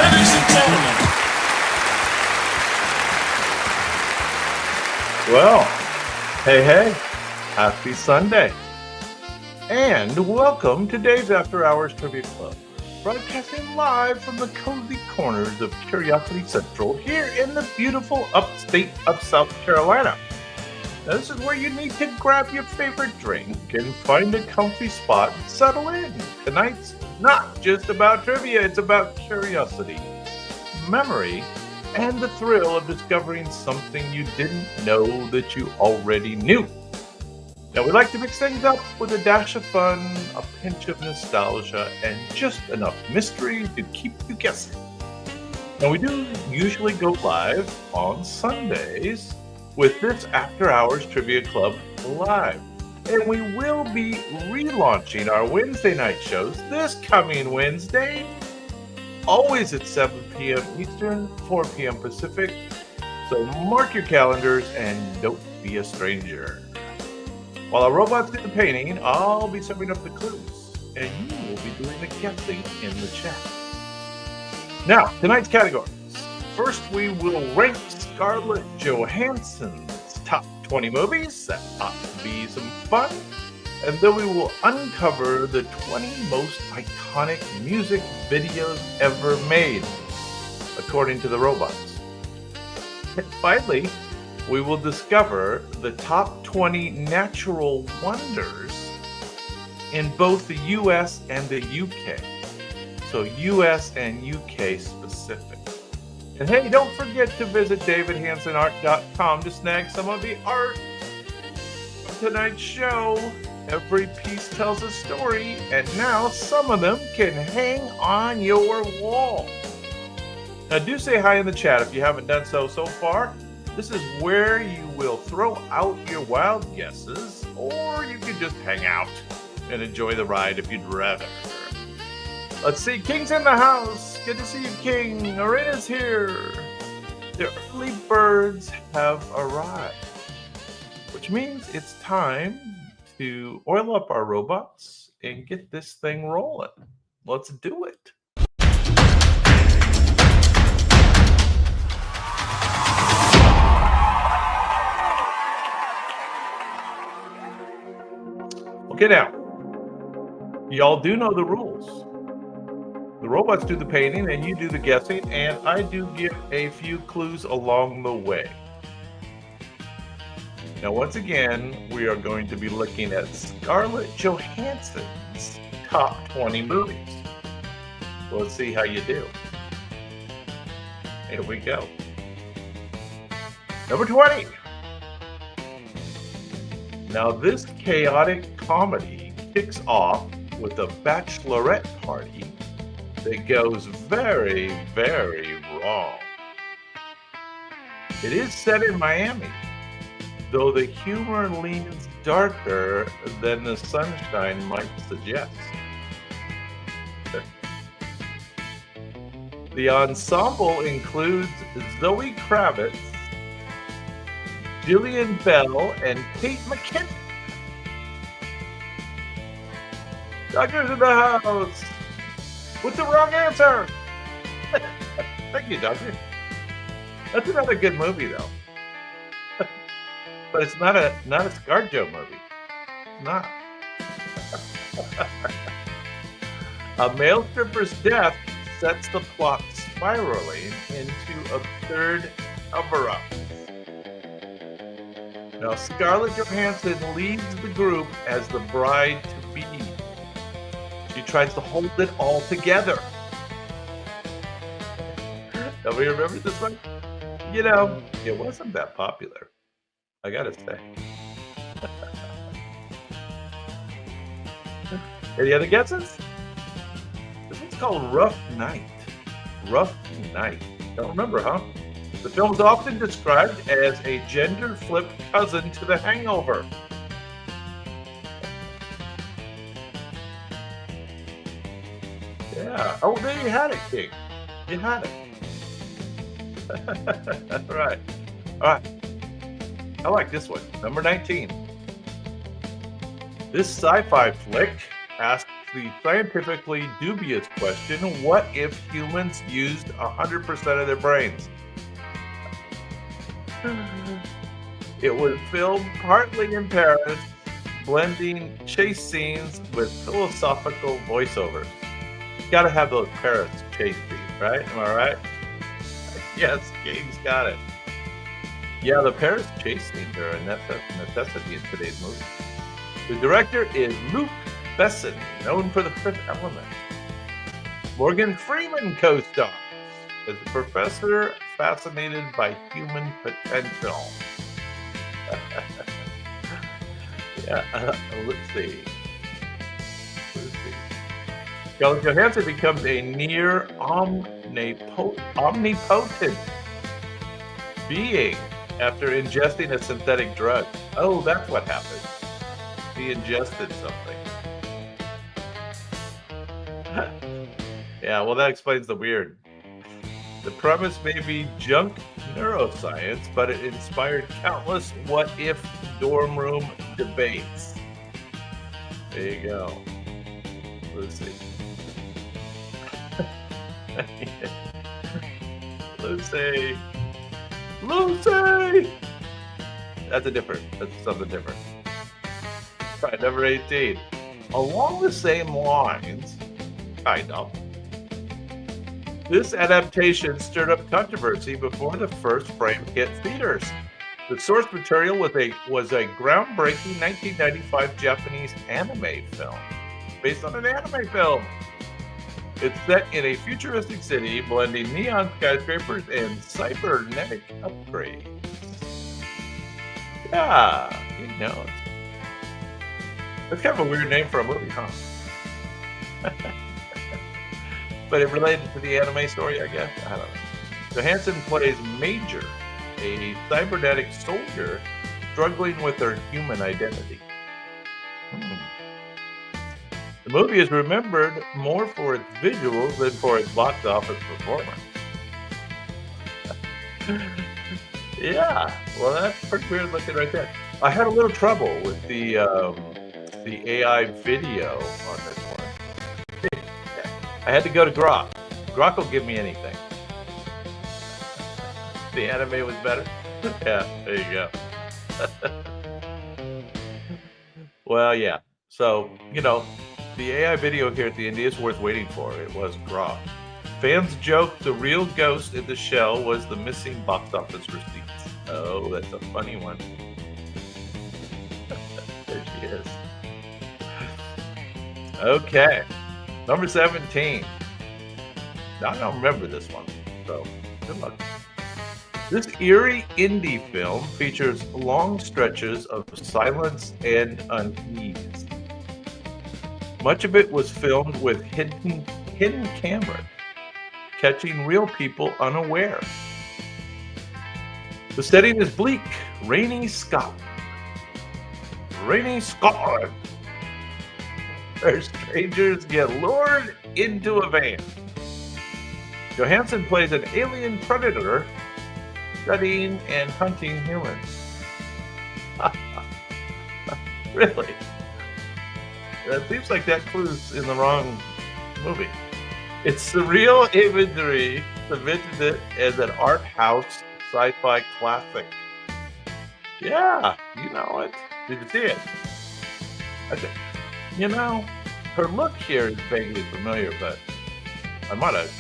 Ladies and gentlemen. Well, hey, happy Sunday. And welcome to Dave's After Hours Trivia Club, broadcasting live from the cozy corners of Curiosity Central here in the beautiful upstate of South Carolina. Now, this is where you need to grab your favorite drink and find a comfy spot and settle in. Tonight's not just about trivia, it's about curiosity, memory, and the thrill of discovering something you didn't know that you already knew. Now, we like to mix things up with a dash of fun, a pinch of nostalgia, and just enough mystery to keep you guessing. Now, we do usually go live on Sundays with this After Hours Trivia Club Live. And we will be relaunching our Wednesday night shows this coming Wednesday, always at 7 p.m. Eastern, 4 p.m. Pacific. So mark your calendars and don't be a stranger. While our robots do the painting, I'll be serving up the clues, and you will be doing the guessing in the chat. Now, tonight's categories. First, we will rank Scarlett Johansson's top 20 movies. That ought to be some fun. And then we will uncover the 20 most iconic music videos ever made, according to the robots. And finally, we will discover the top 20 natural wonders in both the US and the UK. So US and UK specific. And hey, don't forget to visit davidhansonart.com to snag some of the art of tonight's show. Every piece tells a story, and now some of them can hang on your wall. Now do say hi in the chat if you haven't done so far. This is where you will throw out your wild guesses, or you can just hang out and enjoy the ride if you'd rather. Let's see, King's in the house. Good to see you, King. Arena's here. The early birds have arrived, which means it's time to oil up our robots and get this thing rolling. Let's do it. Okay, now, y'all do know the rules. The robots do the painting and you do the guessing, and I do give a few clues along the way. Now, once again, we are going to be looking at Scarlett Johansson's top 20 movies. So let's see how you do. Here we go. Number 20. Now, this chaotic comedy kicks off with a bachelorette party that goes very, very wrong. It is set in Miami, though the humor leans darker than the sunshine might suggest. The ensemble includes Zoe Kravitz, Jillian Bell, and Kate McKinnon. Doctor's in the house with the wrong answer. Thank you, Doctor. That's another good movie, though. But it's not a ScarJo movie. It's not. A male stripper's death sets the plot spiraling into absurd cover-ups. Now, Scarlett Johansson leads the group as the bride-to-be. She tries to hold it all together. Nobody remembers this one? You know, it wasn't that popular, I gotta say. Any other guesses? This one's called Rough Night. Rough Night. Don't remember, huh? The film is often described as a gender-flipped cousin to The Hangover. Yeah. Oh, there you had it, King. You had it. All right. All right. I like this one. Number 19. This sci-fi flick asks the scientifically dubious question, what if humans used 100% of their brains? It was filmed partly in Paris, blending chase scenes with philosophical voiceovers. You gotta have those Paris chase scenes, right? Am I right? Yes, Gabe's got it. Yeah, the Paris chase scenes are a necessity in today's movie. The director is Luc Besson, known for The Fifth Element. Morgan Freeman co-stars as a professor fascinated by human potential. Yeah, let's see. Scarlett Johansson becomes a near omnipotent being after ingesting a synthetic drug. Oh, that's what happened. He ingested something. Yeah, well, that explains the weird. The premise may be junk neuroscience, but it inspired countless what-if dorm room debates. There you go. Let's see. Lucy! Lucy! That's something different. All right, number 18. Along the same lines, kind of, this adaptation stirred up controversy before the first frame hit theaters. The source material was a groundbreaking 1995 Japanese anime film, based on an anime film. It's set in a futuristic city, blending neon skyscrapers and cybernetic upgrades. Yeah, he knows. That's kind of a weird name for a movie, huh? But it related to the anime story, I guess. I don't know. Johansson plays Major, a cybernetic soldier struggling with her human identity. The movie is remembered more for its visuals than for its box office performance. Yeah, well, that's pretty weird looking right there. I had a little trouble with the AI video on this one. I had to go to Grok. Grok will give me anything. The anime was better. Yeah, there you go. Well, yeah. So, you know, the AI video here at the Indie is worth waiting for. It was Grok. Fans joked the real ghost in the shell was the missing box office receipts. Oh, that's a funny one. There she is. Okay. Number 17. Now, I don't remember this one, so good luck. This eerie indie film features long stretches of silence and unease. Much of it was filmed with hidden cameras, catching real people unaware. The setting is bleak, rainy Scotland. Rainy Scotland, where strangers get lured into a van. Johansson plays an alien predator studying and hunting humans. Really? It seems like that clue's in the wrong movie. Its surreal imagery cemented it as an art house sci-fi classic. Yeah, you know it. Did you see it? I thi you know, her look here is vaguely familiar, but I might have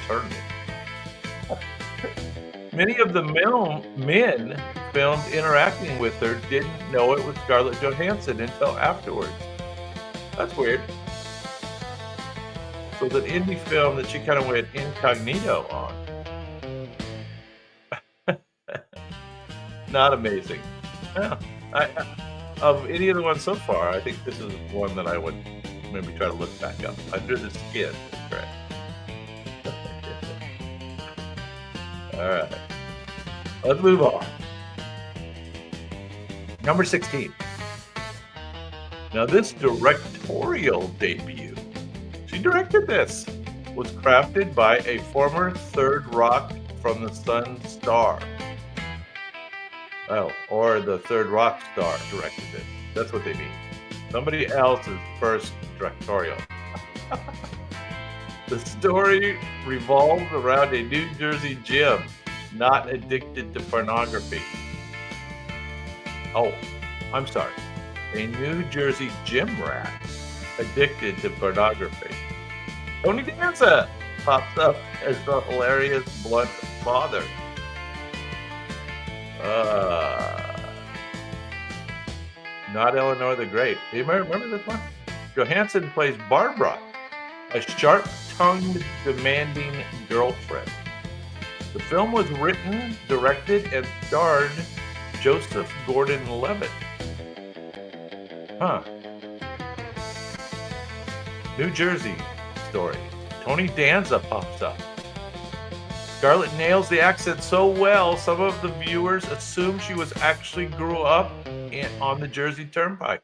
turned it. Many of the men filmed interacting with her didn't know it was Scarlett Johansson until afterwards. That's weird. So it's an indie film that she kinda went incognito on. Not amazing. Yeah, of any of the ones so far, I think this is one that I would maybe try to look back up. Under the Skin is correct. Alright, let's move on. Number 16. Now this directorial debut, she directed this, was crafted by a former Third Rock from the Sun star. Oh, or the Third Rock star directed it. That's what they mean. Somebody else's first directorial. The story revolves around a New Jersey gym not addicted to pornography. Oh, I'm sorry. A New Jersey gym rat addicted to pornography. Tony Danza pops up as the hilarious blunt father. Not Eleanor the Great. Do you remember this one? Johansson plays Barbara, a sharp-tongued, demanding girlfriend. The film was written, directed, and starred Joseph Gordon-Levitt. Huh. New Jersey story. Tony Danza pops up. Scarlett nails the accent so well, some of the viewers assume she was actually grew up on the Jersey Turnpike.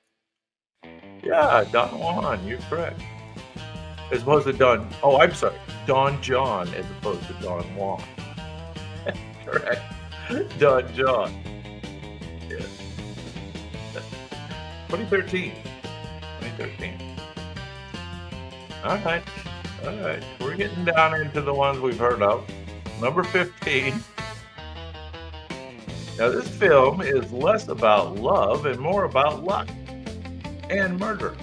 Yeah, Don Juan, you're correct. As opposed to Don John as opposed to Don Juan. Correct. Don John. Yeah. 2013. All right. We're getting down into the ones we've heard of. Number 15. Now, this film is less about love and more about luck and murder.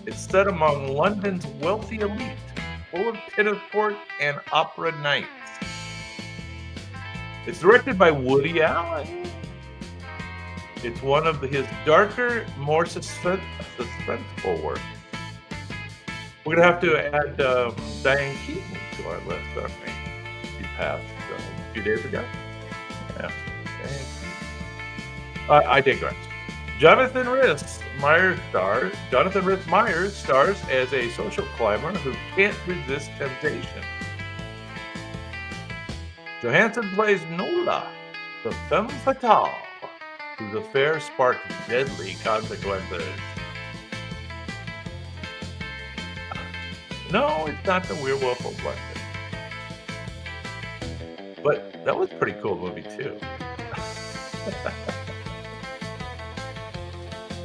It's set among London's wealthy elite, full of tennis courts and opera nights. It's directed by Woody Allen. It's one of his darker, more suspenseful works. We're going to have to add Diane Keaton to our list, aren't we? She passed a few days ago. Yeah. I digress. Jonathan Rhys Meyers stars as a social climber who can't resist temptation. Johansson plays Nola, the femme fatale, whose affair sparks deadly consequences. No, it's not the Werewolf of London. But that was a pretty cool movie, too.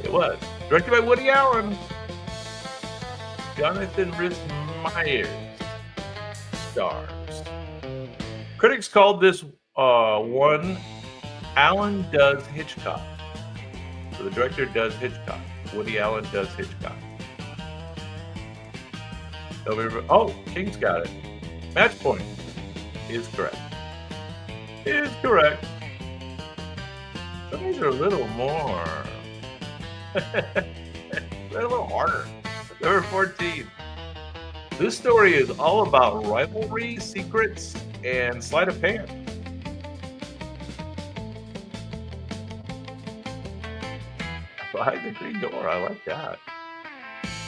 It was. Directed by Woody Allen. Jonathan Rhys Meyers stars. Critics called this one Allen Does Hitchcock. So the director does Hitchcock. Woody Allen does Hitchcock. Oh, King's got it. Match point is correct. Is correct. Some of these are a little more. They're a little harder. Number 14. This story is all about rivalry, secrets, and sleight of hand. Behind the Green Door, I like that.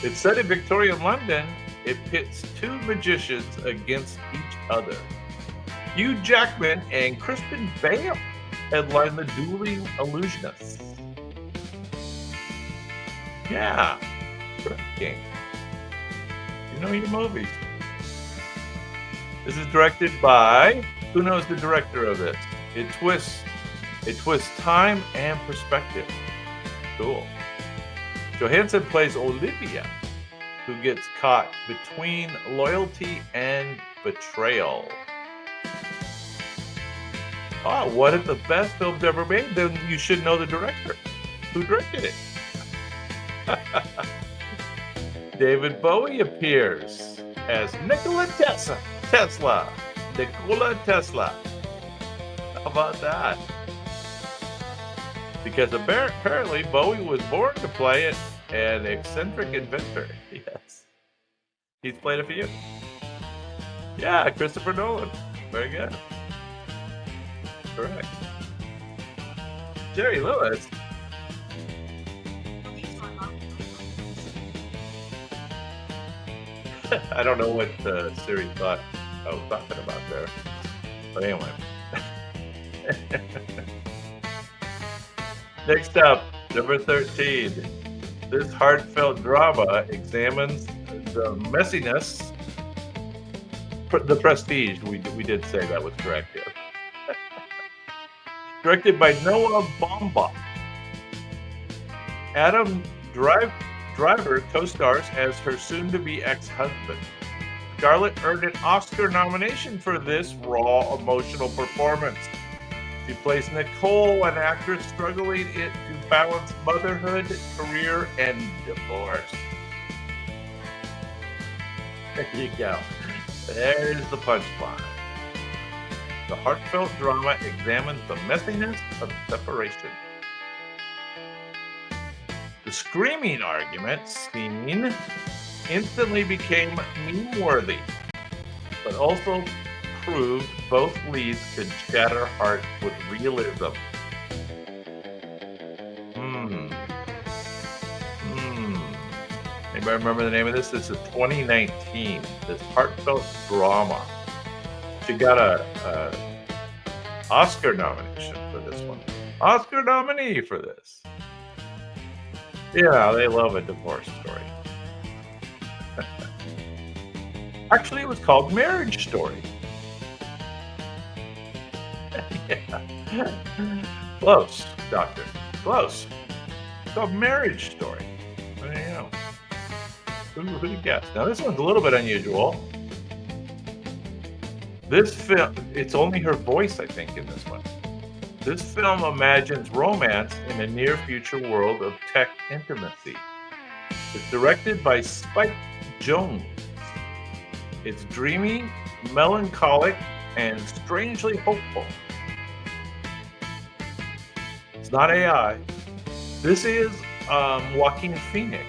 It's set in Victorian London. It pits two magicians against each other. Hugh Jackman and Crispin Bale headline the dueling illusionists. Yeah, King. You know your movies. This is directed by, who knows the director of this? It twists time and perspective. Cool. Johansson plays Olivia, who gets caught between loyalty and betrayal. Oh, what if the best films ever made? Then you should know the director. Who directed it? David Bowie appears as Nikola Tesla. Nikola Tesla. How about that? Because apparently Bowie was born to play an eccentric inventor. Yes. He's played a few. Yeah, Christopher Nolan. Very good. Correct. Jerry Lewis. I don't know what Siri thought I was talking about there. But anyway. Next up, number 13. This heartfelt drama examines the messiness. The Prestige. We did say that was correct, yes. Directed by Noah Baumbach. Adam Driver co-stars as her soon-to-be ex-husband. Scarlett earned an Oscar nomination for this raw, emotional performance. She plays Nicole, an actress struggling to balance motherhood, career, and divorce. There you go. There's the punchline. The heartfelt drama examines the messiness of separation. The screaming argument scene instantly became meme-worthy, but also proved both leads could shatter hearts with realism. Anybody remember the name of this? This is 2019. This heartfelt drama. She got a Oscar nomination for this one. Oscar nominee for this. Yeah, they love a divorce story. Actually, it was called Marriage Story. Yeah. Close, Doctor. Close. It's called Marriage Story. There you go. Who'd guess? Now, this one's a little bit unusual. This film, it's only her voice, I think, in this one. This film imagines romance in a near-future world of tech intimacy. It's directed by Spike Jonze. It's dreamy, melancholic, and strangely hopeful. It's not AI. This is Joaquin Phoenix,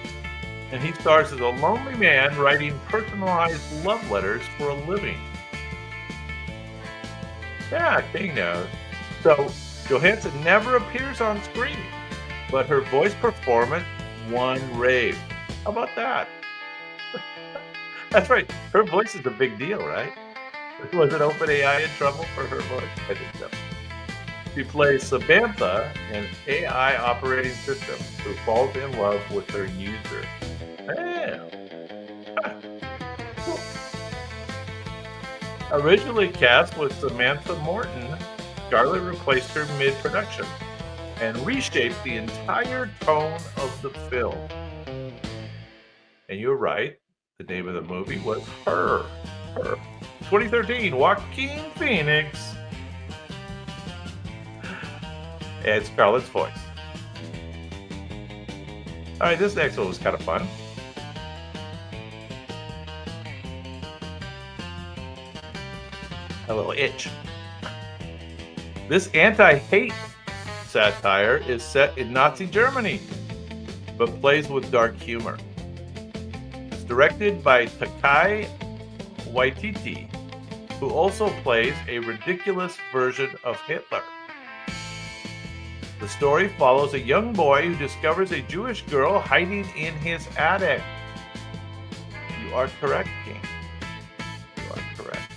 and he stars as a lonely man writing personalized love letters for a living. Yeah, King knows. So, Johansson never appears on screen, but her voice performance won rave. How about that? That's right. Her voice is a big deal, right? Was it OpenAI in trouble for her voice? I think so. She plays Samantha, an AI operating system who falls in love with her user. Damn. Cool. Originally cast with Samantha Morton, Scarlett replaced her mid-production and reshaped the entire tone of the film. And you're right, the name of the movie was Her. 2013, Joaquin Phoenix. And Scarlett's voice. All right, this next one was kind of fun. A little itch. This anti-hate satire is set in Nazi Germany, but plays with dark humor. It's directed by Taika Waititi, who also plays a ridiculous version of Hitler. The story follows a young boy who discovers a Jewish girl hiding in his attic. You are correct, King. You are correct.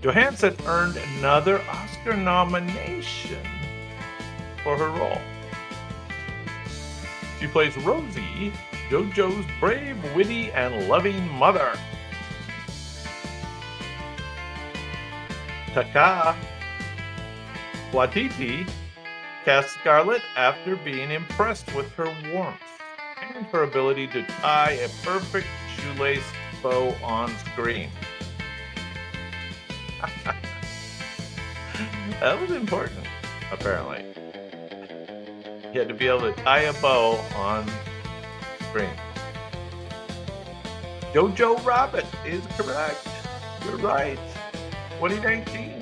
Johansson earned another Oscar nomination for her role. She plays Rosie, JoJo's brave, witty, and loving mother. Taika Waititi cast Scarlett after being impressed with her warmth and her ability to tie a perfect shoelace bow on screen. That was important, apparently. You had to be able to tie a bow on screen. Jojo Rabbit is correct. You're right. 2019.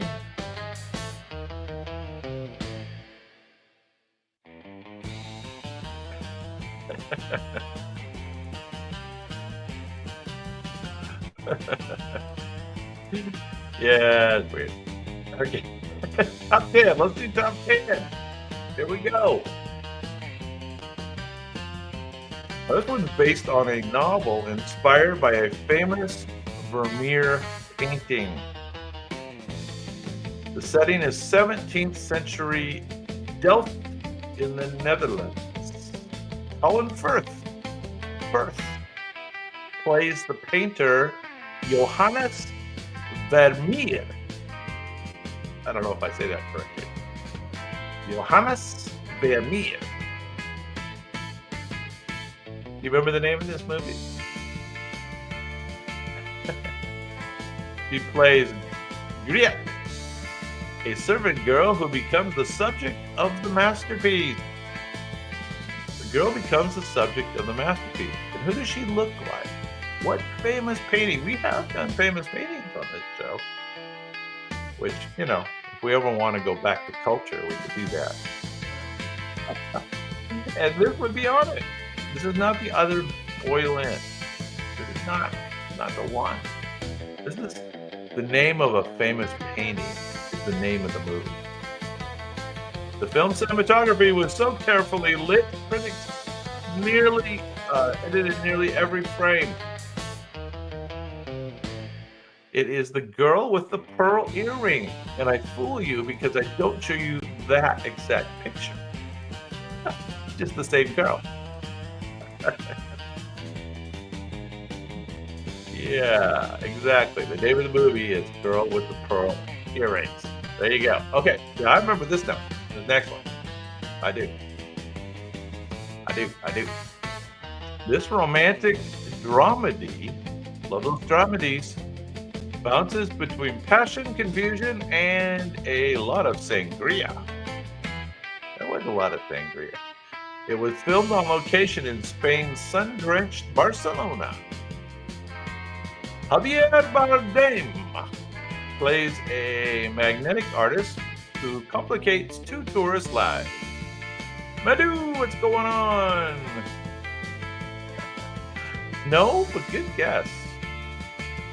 Yeah, it's weird. Okay. Top 10. Let's do top 10. Here we go. This one's based on a novel inspired by a famous Vermeer painting. The setting is 17th century Delft in the Netherlands. Colin Firth plays the painter Johannes Vermeer. I don't know if I say that correctly. Johannes Vermeer. You remember the name of this movie? She plays Griet, a servant girl who becomes the subject of the masterpiece. The girl becomes the subject of the masterpiece. And who does she look like? What famous painting? We have done famous paintings on this show. Which, you know, if we ever want to go back to culture, we could do that. And this would be on it. This is not the other Boyle Inn. This is not the one. This is the name of a famous painting. Is the name of the movie. The film cinematography was so carefully lit, critics nearly edited nearly every frame. It is The Girl with the Pearl Earring, and I fool you because I don't show you that exact picture. Just the same girl. Yeah, exactly. The name of the movie is Girl with the Pearl Earrings. There you go. Okay, yeah, I remember this now. The next one. I do. This romantic dramedy, love those dramedies, bounces between passion, confusion, and a lot of sangria. There was a lot of sangria. It was filmed on location in Spain's sun-drenched Barcelona. Javier Bardem plays a magnetic artist who complicates two tourists' lives. Madhu, what's going on? No, but good guess.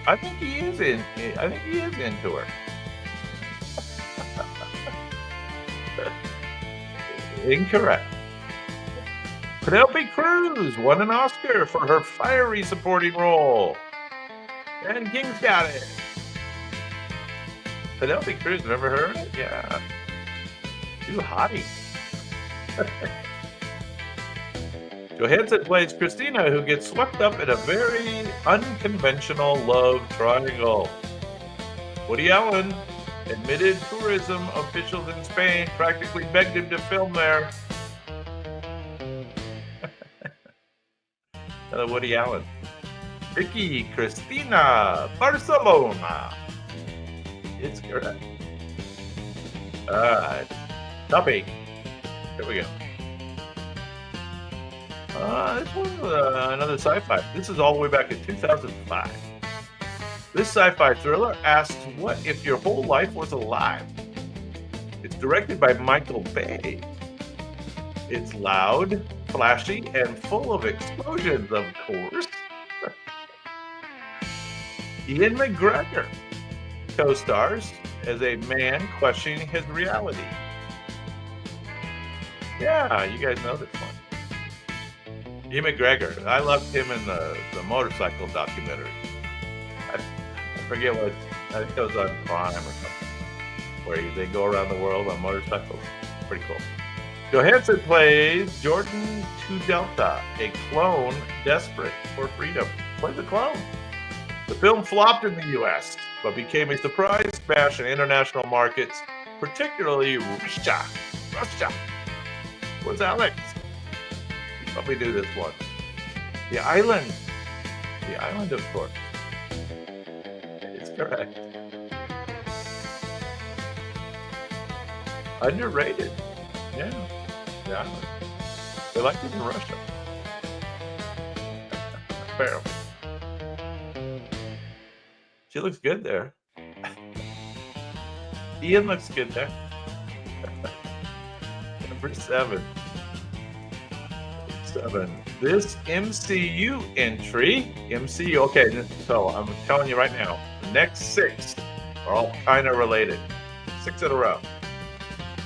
I think he is into her. Incorrect. Penelope Cruz won an Oscar for her fiery supporting role. And King's got it. Penelope Cruz, never heard it? Yeah. Too hottie. Johansson plays Christina, who gets swept up in a very unconventional love triangle. Woody Allen, admitted tourism officials in Spain practically begged him to film there. Hello, Woody Allen. Ricky Cristina, Barcelona. It's correct. All right. Top 8. Here we go. This one's another sci-fi. This is all the way back in 2005. This sci-fi thriller asks, what if your whole life was a lie? It's directed by Michael Bay. It's loud, flashy, and full of explosions, of course. Ian McGregor co-stars as a man questioning his reality. Yeah, you guys know this one. Ian McGregor. I loved him in the motorcycle documentary. I forget what, I think it was on Prime or something, where they go around the world on motorcycles. Pretty cool. Johansson plays Jordan 2 Delta, a clone desperate for freedom. Plays a clone. The film flopped in the U.S., but became a surprise smash in international markets, particularly Russia. Where's Alex? You probably knew this one. The island. The island, of course. It's correct. Underrated. Yeah. The island. They like it in Russia. Apparently. She looks good there. Ian looks good there. Number 7. This MCU entry, okay, so I'm telling you right now, the next 6 are all kind of related. 6 in a row.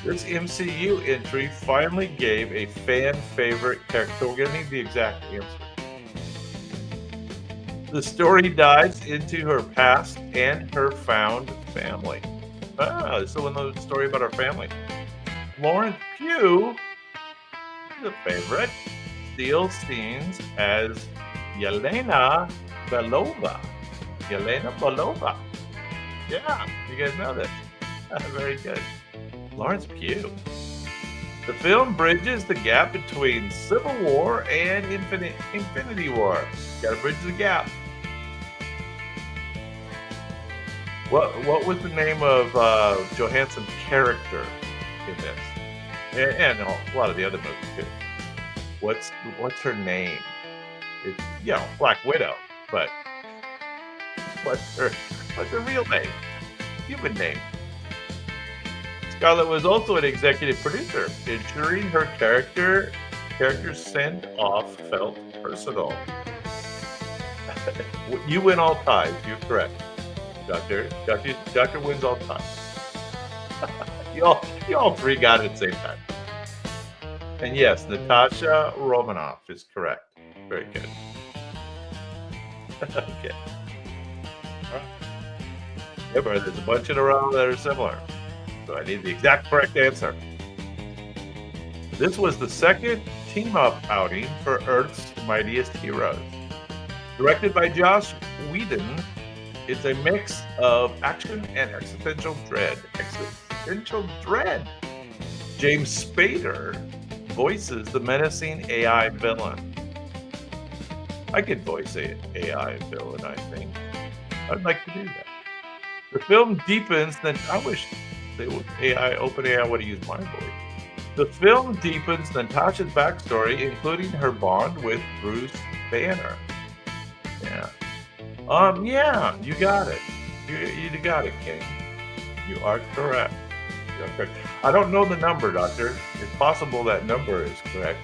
This MCU entry finally gave a fan favorite character. We're going to need the exact answer. The story dives into her past and her found family. This is a story about her family. Florence Pugh, the favorite, steals scenes as Yelena Belova. Yelena Belova. Yeah, you guys know this. Very good. Florence Pugh. The film bridges the gap between Civil War and Infinity War. Got to bridge the gap. What was the name of Johansson's character in this? And a lot of the other movies too. What's her name? It's Black Widow, but what's her real name? Human name. Scarlett was also an executive producer, ensuring her character's send-off felt personal. You win all ties. You're correct, Doctor. Doctor wins all ties. you all 3 got it at the same time. And yes, Natasha Romanoff is correct. Very good. Okay. All right. Yeah, but there's a bunch in a row that are similar. So I need the exact correct answer. This was the second team-up outing for Earth's Mightiest Heroes. Directed by Joss Whedon, it's a mix of action and existential dread. James Spader voices the menacing AI villain. I could voice an AI villain, I think. I'd like to do that. The film deepens, I wish OpenAI would have used my voice. The film deepens Natasha's backstory, including her bond with Bruce Banner. Yeah. Yeah, you got it. You got it, King. You are correct. I don't know the number, Doctor. It's possible that number is correct.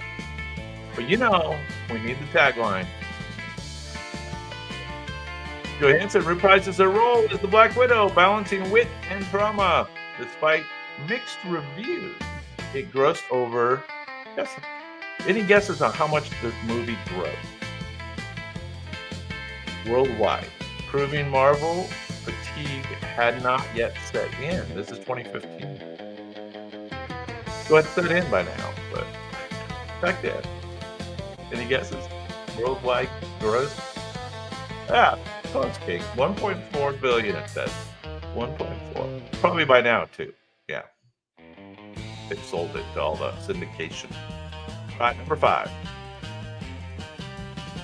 But we need the tagline. Johansson reprises her role as the Black Widow, balancing wit and drama. Despite mixed reviews, it grossed over. Any guesses on how much this movie grossed? Worldwide, proving Marvel fatigue had not yet set in. This is 2015. So it's set in by now, but back then. Any guesses? Worldwide gross? Close, King. 1.4 billion, it says. 1.4. Probably by now, too. Yeah. They've sold it to all the syndication. All right, number 5.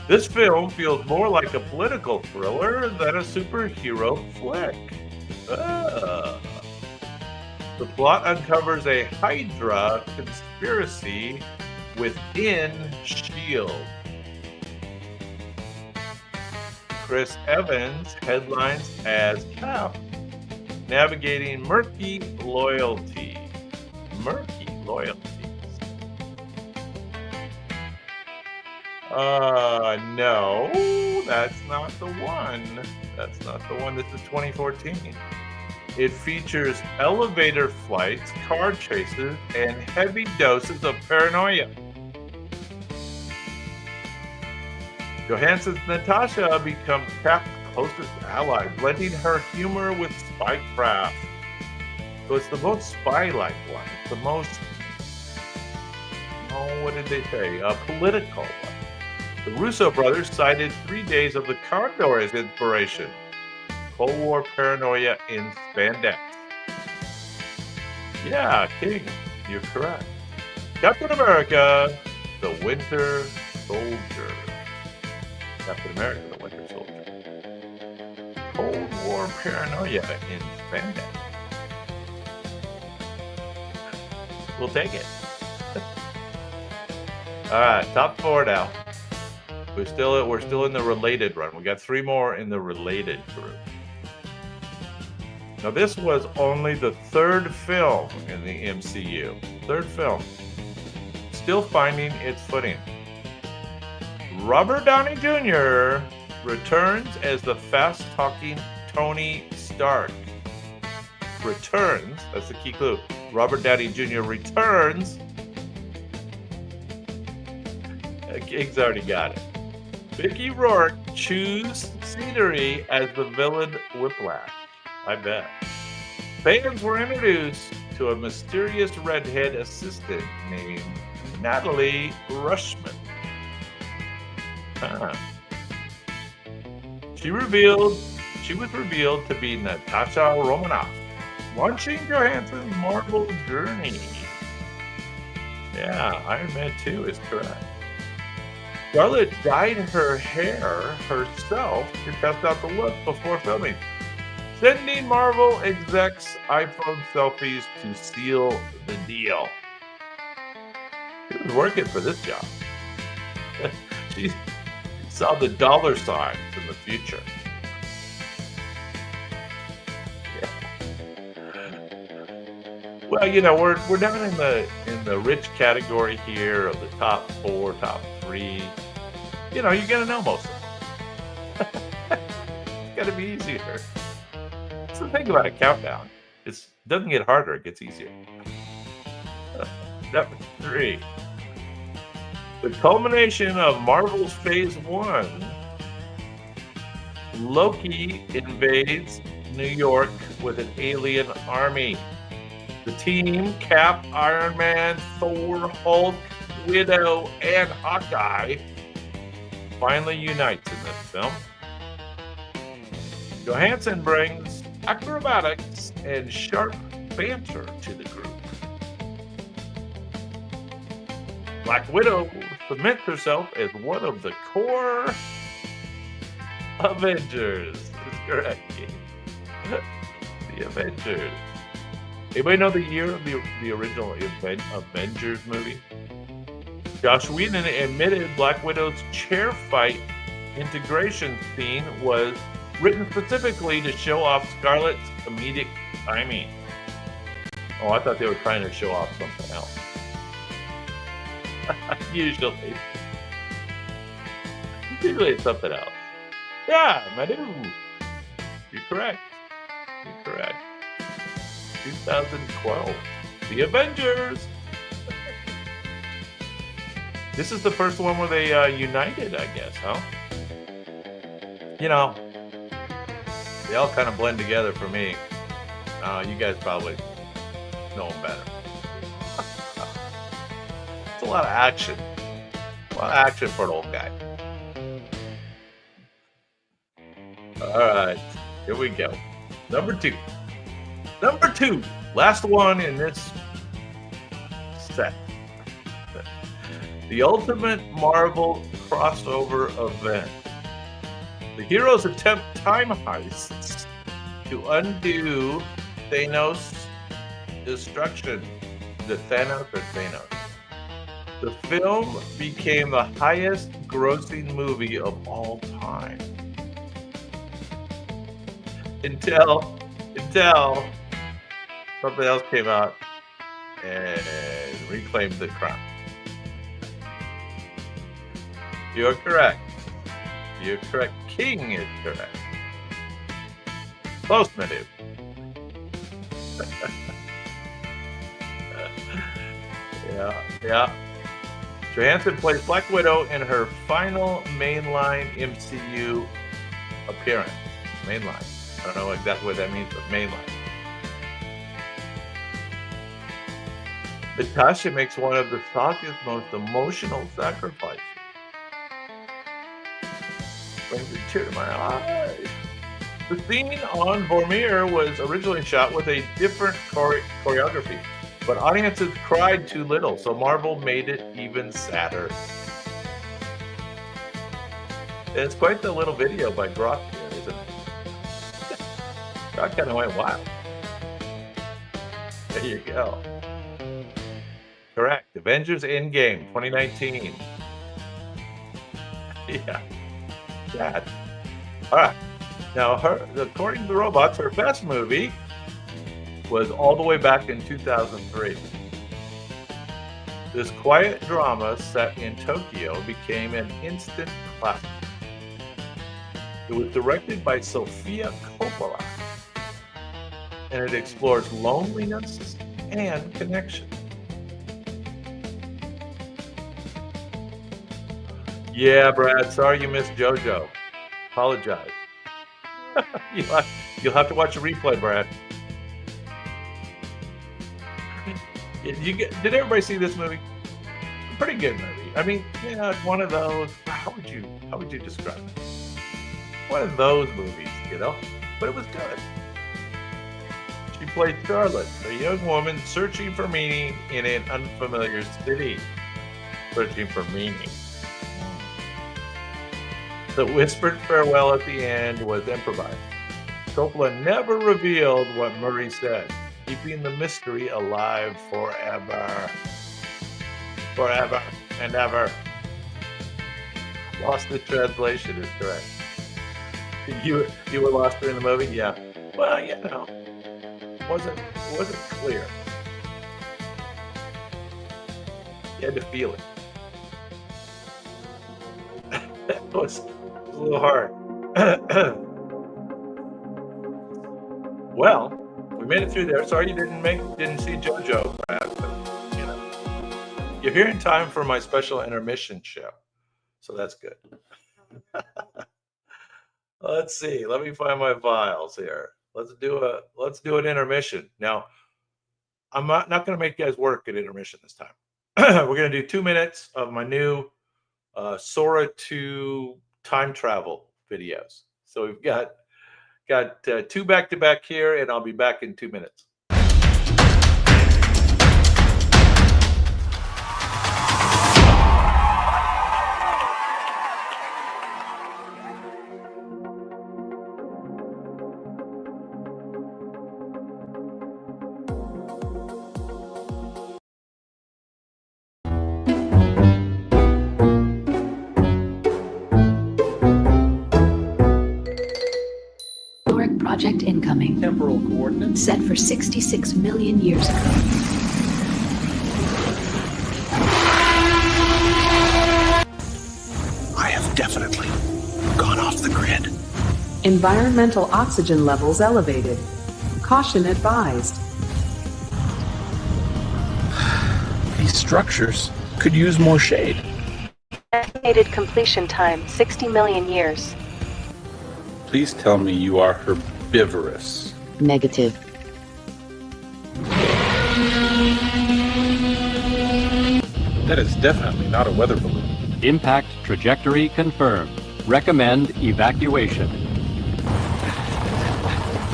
This film feels more like a political thriller than a superhero flick. The plot uncovers a Hydra conspiracy within S.H.I.E.L.D. Chris Evans headlines as Cap, navigating murky loyalties. No, that's not the one. This is 2014. It features elevator flights, car chases, and heavy doses of paranoia. Johansson's Natasha becomes Cap's closest ally, blending her humor with spycraft. So it's the most spy-like one. It's the most, what did they say? Political one. The Russo brothers cited 3 Days of the Condor as inspiration. Cold War paranoia in spandex. Yeah, King, you're correct. Captain America, the Winter Soldier. Captain America, the Winter Soldier. Cold War paranoia in spandex. We'll take it. All right, top 4 now. We're still in the related run. We got 3 more in the related group. Now, this was only the 3rd film in the MCU. 3rd film. Still finding its footing. Robert Downey Jr. returns as the fast-talking Tony Stark. Returns. That's the key clue. Robert Downey Jr. returns. King's already got it. Mickey Rourke chews scenery as the villain Whiplash. I bet. Fans were introduced to a mysterious redhead assistant named Natalie Rushman. She was revealed to be Natasha Romanoff, launching Johansson's Marvel journey. Yeah, Iron Man 2 is correct. Scarlett dyed her hair herself to test out the look before filming, sending Marvel execs iPhone selfies to seal the deal. She was working for this job. She saw the dollar signs in the future. Yeah. Well, you know, we're down in the rich category here of the top 4, top 3. You know, you're gonna know most of them. It's gotta be easier. That's the thing about a countdown. It doesn't get harder, it gets easier. Number 3. The culmination of Marvel's Phase 1. Loki invades New York with an alien army. The team, Cap, Iron Man, Thor, Hulk, Widow, and Hawkeye, finally unites in this film. Johansson brings acrobatics and sharp banter to the group. Black Widow cements herself as one of the core Avengers. That's correct. The Avengers. Anybody know the year of the original Avengers movie? Joss Whedon admitted Black Widow's chair fight integration scene was written specifically to show off Scarlett's comedic timing. Oh, I thought they were trying to show off something else. Usually it's something else. Yeah, Madu. You're correct. 2012. The Avengers. This is the first one where they united, I guess, huh? You know, they all kind of blend together for me. You guys probably know them better. It's a lot of action. A lot of action for an old guy. All right, here we go. Number 2. Last one in this set. The ultimate Marvel crossover event. The heroes attempt time heists to undo Thanos' destruction. The Thanos or Thanos? The film became the highest grossing movie of all time. Until something else came out and reclaimed the crown. You're correct. King is correct. Close, my dude. Yeah. Johansson plays Black Widow in her final mainline MCU appearance. Mainline. I don't know exactly what that means, but mainline. Natasha makes one of the Sokka's most emotional sacrifices. Brings a tear to my eyes. The scene on Vormir was originally shot with a different choreography, but audiences cried too little, so Marvel made it even sadder. It's quite the little video by Grok here, isn't it? Grok kind of went wild. There you go. Correct. Avengers Endgame 2019. Yeah. Yeah. All right. Now, according to the robots, her best movie was all the way back in 2003. This quiet drama set in Tokyo became an instant classic. It was directed by Sofia Coppola, and it explores loneliness and connection. Yeah, Brad, sorry you missed JoJo. Apologize. You'll have to watch the replay, Brad. Did everybody see this movie? Pretty good movie. I mean, yeah, it's one of those. How would you describe it? One of those movies, you know. But it was good. She played Scarlett, a young woman searching for meaning in an unfamiliar city. Searching for meaning. The whispered farewell at the end was improvised. Coppola never revealed what Murray said, keeping the mystery alive forever. Forever and ever. Lost in translation is correct. You were lost during the movie? Yeah. Well, you know, wasn't clear. You had to feel it. It was a little hard. Well, we made it through there. Sorry you didn't see JoJo, Brad, but you know, you're here in time for my special intermission show, so that's good. Let's see. Let me find my files here. Let's do an intermission. Now, I'm not going to make you guys work at intermission this time. We're going to do 2 minutes of my new Sora 2 time travel videos. So we've got 2 back-to-back here, and I'll be back in 2 minutes. Project incoming. Temporal coordinates set for 66 million years ago. I have definitely gone off the grid. Environmental oxygen levels elevated. Caution advised. These structures could use more shade. Estimated completion time, 60 million years. Please tell me you are herbivorous. Negative. That is definitely not a weather balloon. Impact trajectory confirmed. Recommend evacuation.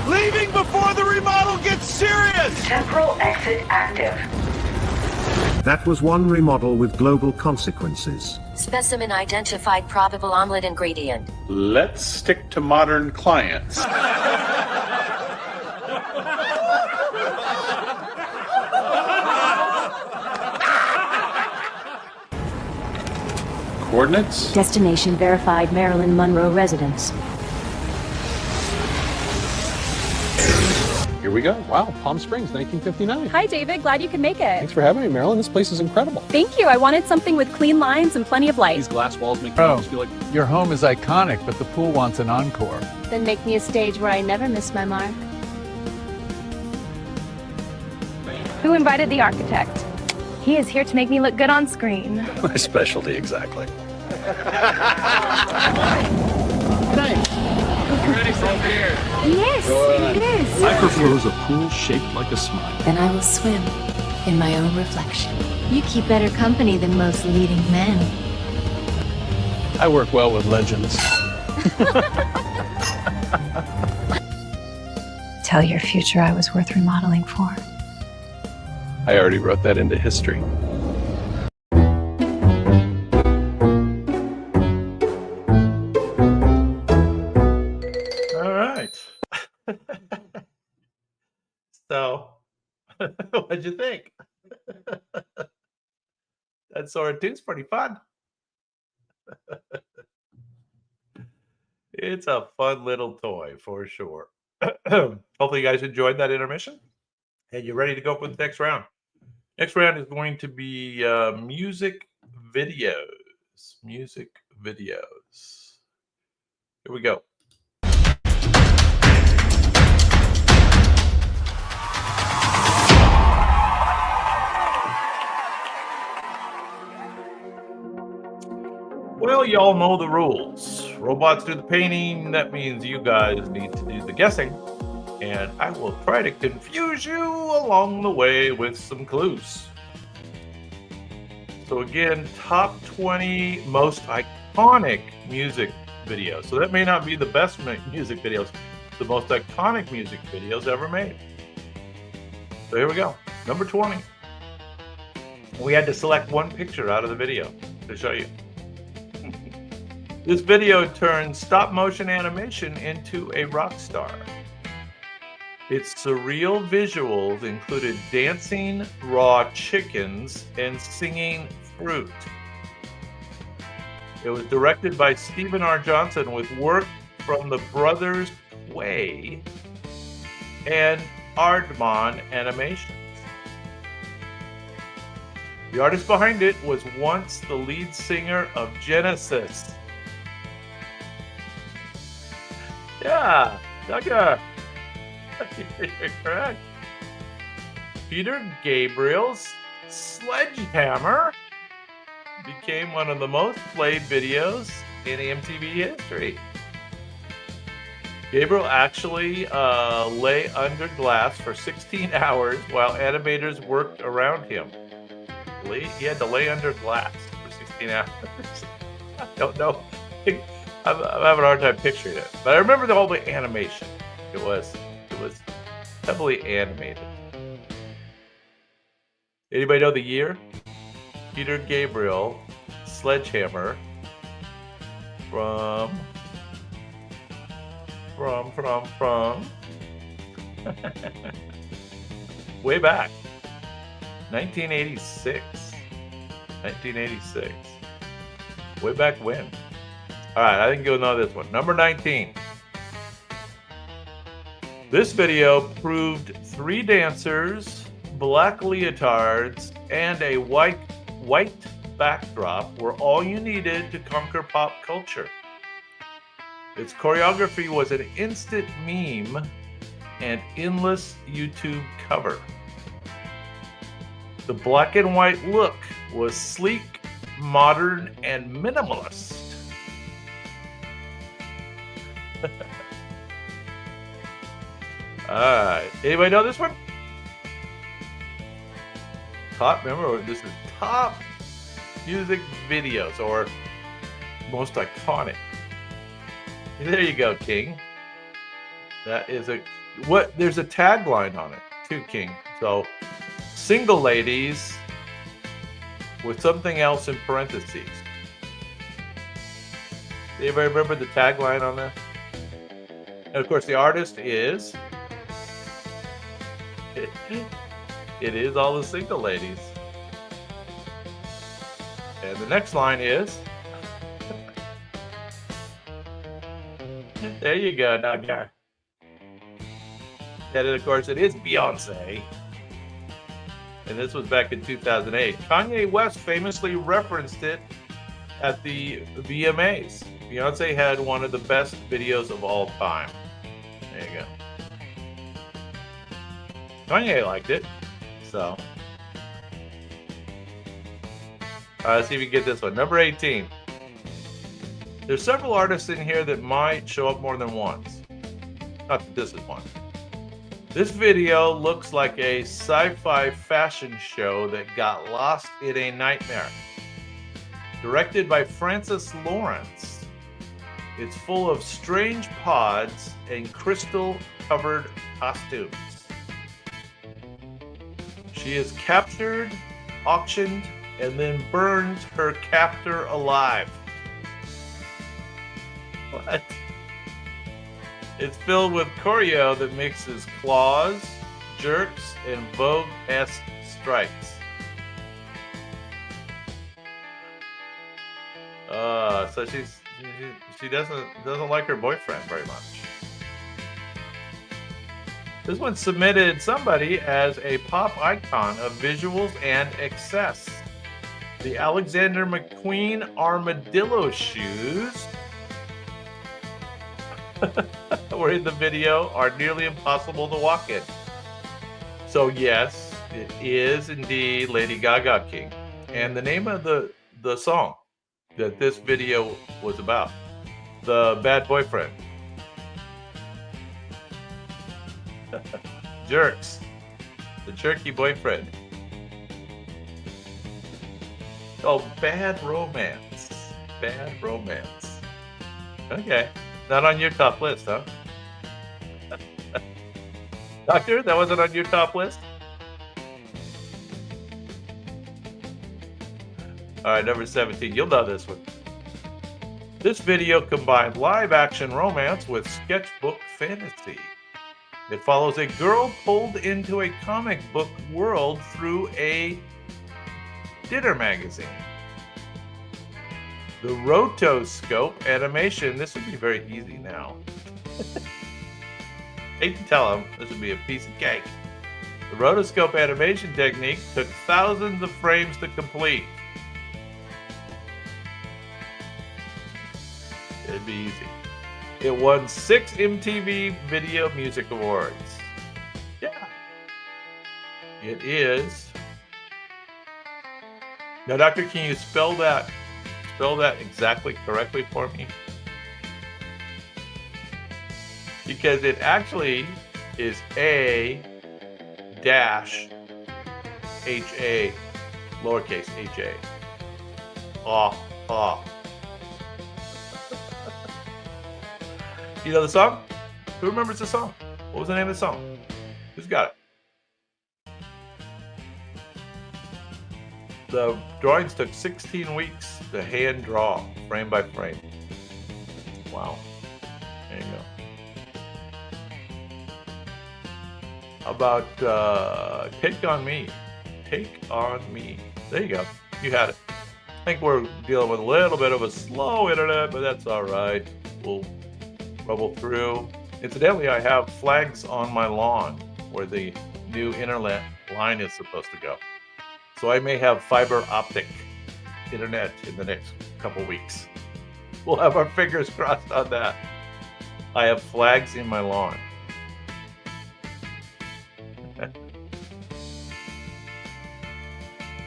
Leaving before the remodel gets serious! Temporal exit active. That was one remodel with global consequences. Specimen identified probable omelet ingredient. Let's stick to modern clients. Coordinates? Destination verified Marilyn Monroe residence. Here we go. Wow, Palm Springs, 1959. Hi, David. Glad you could make it. Thanks for having me, Marilyn. This place is incredible. Thank you. I wanted something with clean lines and plenty of light. These glass walls make me feel like... Your home is iconic, but the pool wants an encore. Then make me a stage where I never miss my mark. Who invited the architect? He is here to make me look good on screen. My specialty, exactly. Thanks. Ready from here. Yes, it is. I propose a pool shaped like a smile. Then I will swim in my own reflection. You keep better company than most leading men. I work well with legends. Tell your future I was worth remodeling for. I already wrote that into history. What'd you think? That sword too's pretty fun. It's a fun little toy for sure. Hopefully you guys enjoyed that intermission. And you're ready to go for the next round. Next round is going to be music videos. Music videos. Here we go. Well, you all know the rules. Robots do the painting. That means you guys need to do the guessing. And I will try to confuse you along the way with some clues. So again, top 20 most iconic music videos. So that may not be the best music videos, the most iconic music videos ever made. So here we go. Number 20. We had to select one picture out of the video to show you. This video turned stop motion animation into a rock star. Its surreal visuals included dancing raw chickens and singing fruit. It was directed by Stephen R. Johnson with work from the brothers Quay and Aardman Animations. The artist behind it was once the lead singer of Genesis. Yeah, Doug. You're correct. Peter Gabriel's Sledgehammer became one of the most played videos in MTV history. Gabriel actually lay under glass for 16 hours while animators worked around him. He had to lay under glass for 16 hours. I don't know. I'm having a hard time picturing it. But I remember all the animation. It was heavily animated. Anybody know the year? Peter Gabriel, Sledgehammer, from way back, 1986. 1986. Way back when. All right, I think you'll know this one. Number 19. This video proved 3 dancers, black leotards, and a white backdrop were all you needed to conquer pop culture. Its choreography was an instant meme and endless YouTube cover. The black and white look was sleek, modern, and minimalist. Alright, anybody know this one? Remember, this is top music videos or most iconic. There you go, King. That is there's a tagline on it too, King. So, single ladies with something else in parentheses. Anybody remember the tagline on that? And of course, the artist is... It is all the single ladies. And the next line is... There you go, Nagar. And of course, it is Beyonce. And this was back in 2008. Kanye West famously referenced it at the VMAs. Beyonce had one of the best videos of all time. There you go. Kanye liked it. So. Let's see if we can get this one. Number 18. There's several artists in here that might show up more than once. Not that this is one. This video looks like a sci-fi fashion show that got lost in a nightmare. Directed by Francis Lawrence. It's full of strange pods and crystal-covered costumes. She is captured, auctioned, and then burns her captor alive. What? It's filled with choreo that mixes claws, jerks and Vogue-esque stripes. So she doesn't like her boyfriend very much. This one submitted somebody as a pop icon of visuals and excess. The Alexander McQueen armadillo shoes were in the video are nearly impossible to walk in. So yes, it is indeed Lady Gaga King. And the name of the song that this video was about, The Bad Boyfriend. Jerks, the jerky boyfriend. Oh, Bad Romance. Bad Romance. Okay, not on your top list, huh? Doctor, that wasn't on your top list? All right, number 17. You'll know this one. This video combined live-action romance with sketchbook fantasy. It follows a girl pulled into a comic book world through a dinner magazine. The rotoscope animation. This would be very easy now. Hate to tell them, this would be a piece of cake. The rotoscope animation technique took thousands of frames to complete. It'd be easy. It won 6 MTV Video Music Awards. Yeah. It is. Now, Doctor, can you spell that exactly correctly for me? Because it actually is A-H-A, lowercase h-a. You know the song? Who remembers the song? What was the name of the song? Who's got it? The drawings took 16 weeks to hand draw, frame by frame. Wow. There you go. How about Take On Me? Take On Me. There you go. You had it. I think we're dealing with a little bit of a slow internet, but that's all right. We'll bubble through. Incidentally, I have flags on my lawn where the new internet line is supposed to go. So I may have fiber optic internet in the next couple weeks. We'll have our fingers crossed on that. I have flags in my lawn.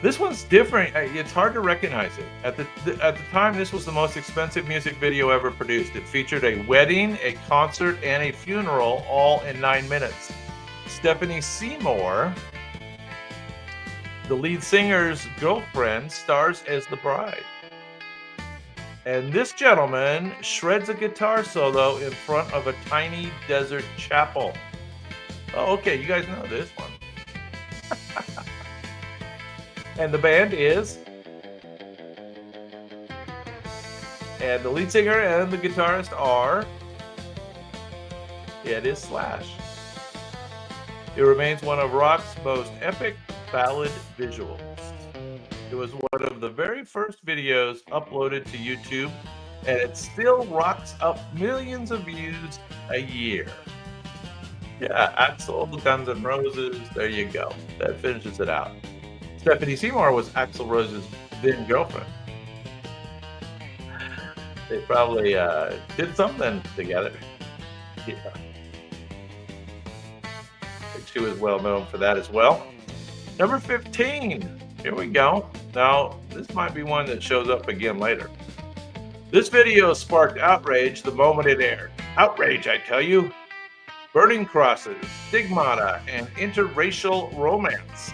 This one's different. It's hard to recognize it. At the time, this was the most expensive music video ever produced. It featured a wedding, a concert, and a funeral, all in 9 minutes. Stephanie Seymour, the lead singer's girlfriend, stars as the bride. And this gentleman shreds a guitar solo in front of a tiny desert chapel. Oh, okay, you guys know this one. And the band is, and the lead singer and the guitarist are, it is Slash. It remains one of rock's most epic ballad visuals. It was one of the very first videos uploaded to YouTube, and it still rocks up millions of views a year. Yeah, Axl, Guns N' Roses, there you go. That finishes it out. Stephanie Seymour was Axl Rose's then girlfriend. They probably did something together. Yeah. I think she was well known for that as well. Number 15. Here we go. Now, this might be one that shows up again later. This video sparked outrage the moment it aired. Outrage, I tell you. Burning crosses, stigmata, and interracial romance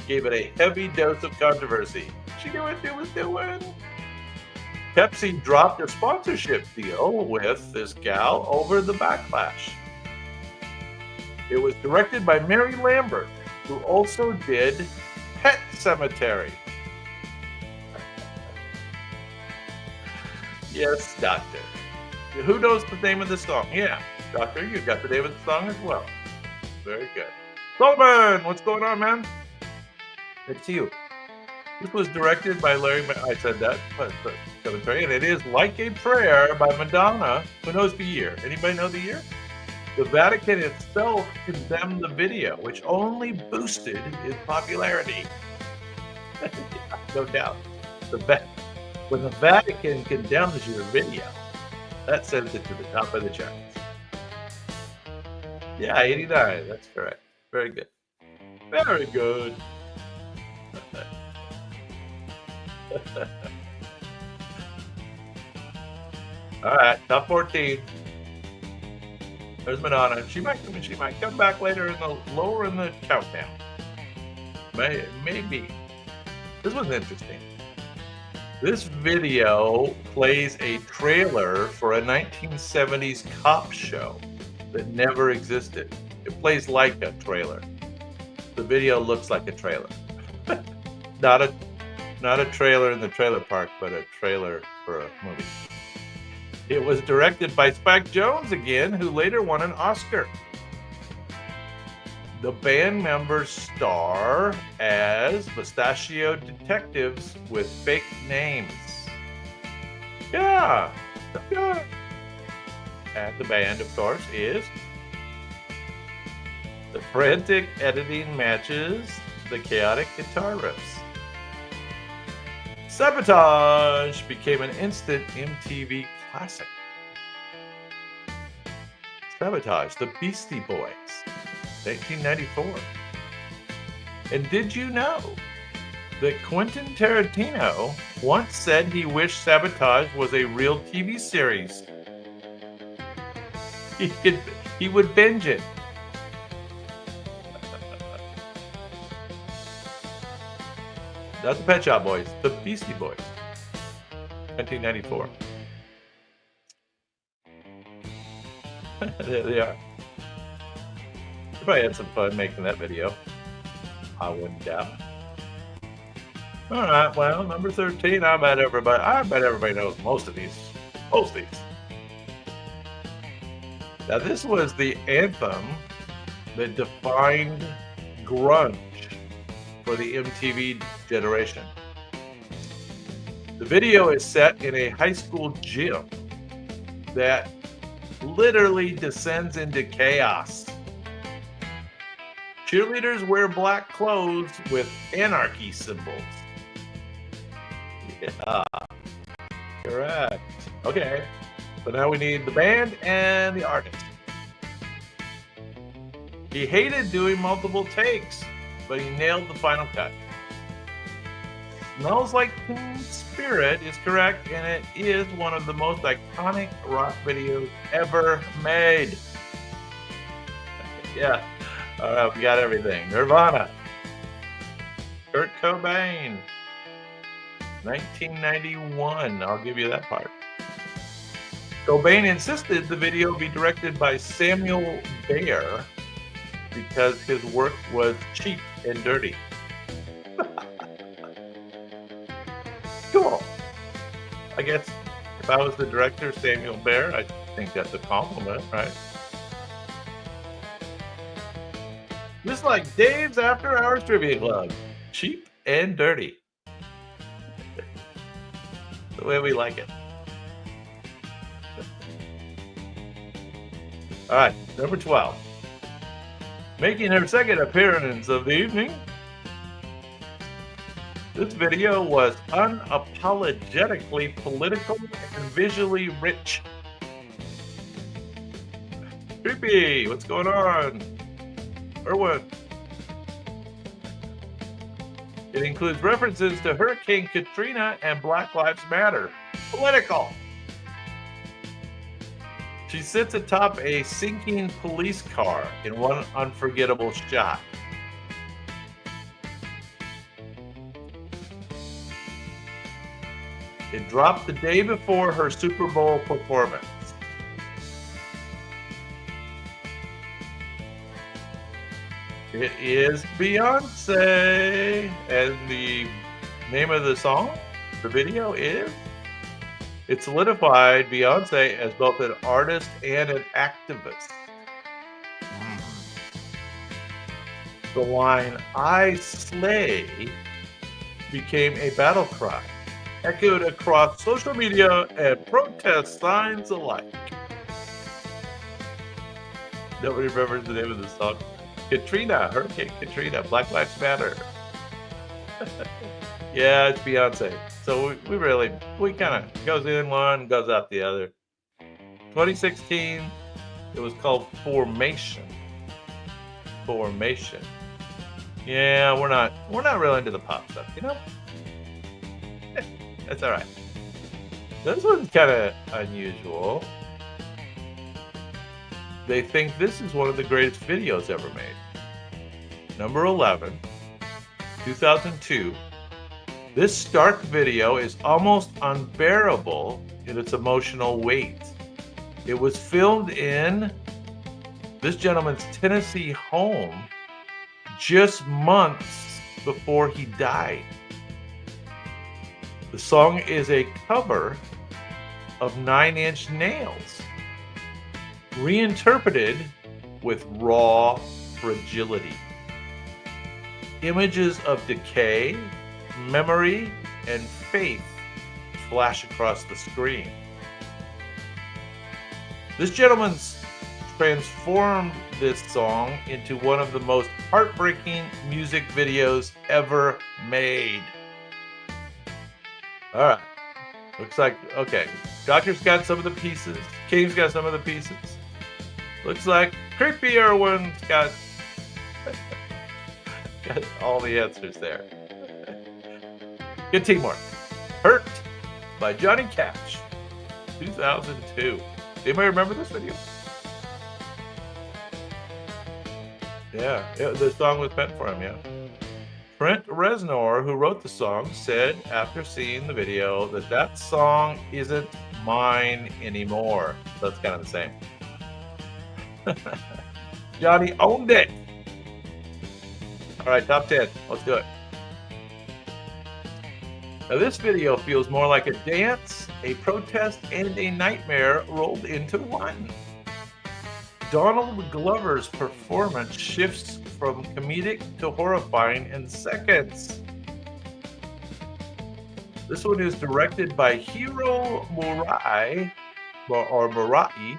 gave it a heavy dose of controversy. She knew what it was doing. Pepsi dropped a sponsorship deal with this gal over the backlash. It was directed by Mary Lambert, who also did Pet Sematary. Yes, Doctor. Who knows the name of the song? Yeah, Doctor, you got the name of the song as well. Very good. Solomon, what's going on, man? Good to see you. This was directed by Larry. I said that, but commentary, and it is Like a Prayer by Madonna. Who knows the year? Anybody know the year? The Vatican itself condemned the video, which only boosted its popularity. No doubt. When the Vatican condemns your video, that sends it to the top of the charts. Yeah, 89. That's correct. Very good. Very good. All right, top 14. There's Madonna. She might come back later in the lower in the countdown. Maybe. This was interesting. This video plays a trailer for a 1970s cop show that never existed. It plays like a trailer. The video looks like a trailer. Not a trailer in the trailer park, but a trailer for a movie. It was directed by Spike Jonze again, who later won an Oscar. The band members star as mustachioed detectives with fake names. Yeah, that's good. And the band, of course, is the frantic editing matches the chaotic guitar riffs. Sabotage became an instant MTV classic. Sabotage, the Beastie Boys, 1994. And did you know that Quentin Tarantino once said he wished Sabotage was a real TV series? He would binge it. Not the Pet Shop Boys, the Beastie Boys, 1994. There they are. They probably had some fun making that video. I wouldn't doubt. All right, well, number 13. I bet everybody knows most of these. Now, this was the anthem that defined grunge for the MTV generation. The video is set in a high school gym that literally descends into chaos. Cheerleaders wear black clothes with anarchy symbols. Yeah, correct. Okay, so now we need the band and the artist. He hated doing multiple takes, but he nailed the final cut. Smells Like Teen Spirit is correct, and it is one of the most iconic rock videos ever made. Yeah, we got everything. Nirvana, Kurt Cobain, 1991. I'll give you that part. Cobain insisted the video be directed by Samuel Bayer because his work was cheap and dirty. Cool. I guess if I was the director, Samuel Bayer, I think that's a compliment, right? Just like Dave's After Hours Trivia Club. Cheap and dirty. The way we like it. All right, number 12. Making her second appearance of the evening, this video was unapologetically political and visually rich. Creepy, what's going on? Erwin. It includes references to Hurricane Katrina and Black Lives Matter. Political. She sits atop a sinking police car in one unforgettable shot. It dropped the day before her Super Bowl performance. It is Beyonce, and the name of the song, the video is, it solidified Beyonce as both an artist and an activist. the line, "I slay," became a battle cry, echoed across social media and protest signs alike. Nobody remembers the name of the song. Katrina, Hurricane Katrina, Black Lives Matter. Yeah, it's Beyonce. So we kind of goes in one, goes out the other. 2016, it was called Formation. Formation. Yeah, we're not really into the pop stuff, you know? That's all right. This one's kind of unusual. They think this is one of the greatest videos ever made. Number 11, 2002. This stark video is almost unbearable in its emotional weight. It was filmed in this gentleman's Tennessee home just months before he died. The song is a cover of 9 Inch Nails, reinterpreted with raw fragility. Images of decay, memory, and faith flash across the screen. This gentleman's transformed this song into one of the most heartbreaking music videos ever made. All right. Looks like, okay. Doctor's got some of the pieces. King's got some of the pieces. Looks like Creepier one's got all the answers there. Good teamwork. Hurt by Johnny Cash, 2002. Anybody remember this video? Yeah, the song was meant for him, yeah. Trent Reznor, who wrote the song, said after seeing the video that song isn't mine anymore. So it's kind of the same. Johnny owned it. All right, top 10. Let's do it. Now, this video feels more like a dance, a protest, and a nightmare rolled into one. Donald Glover's performance shifts from comedic to horrifying in seconds. This one is directed by Hiro Murai, or Murai.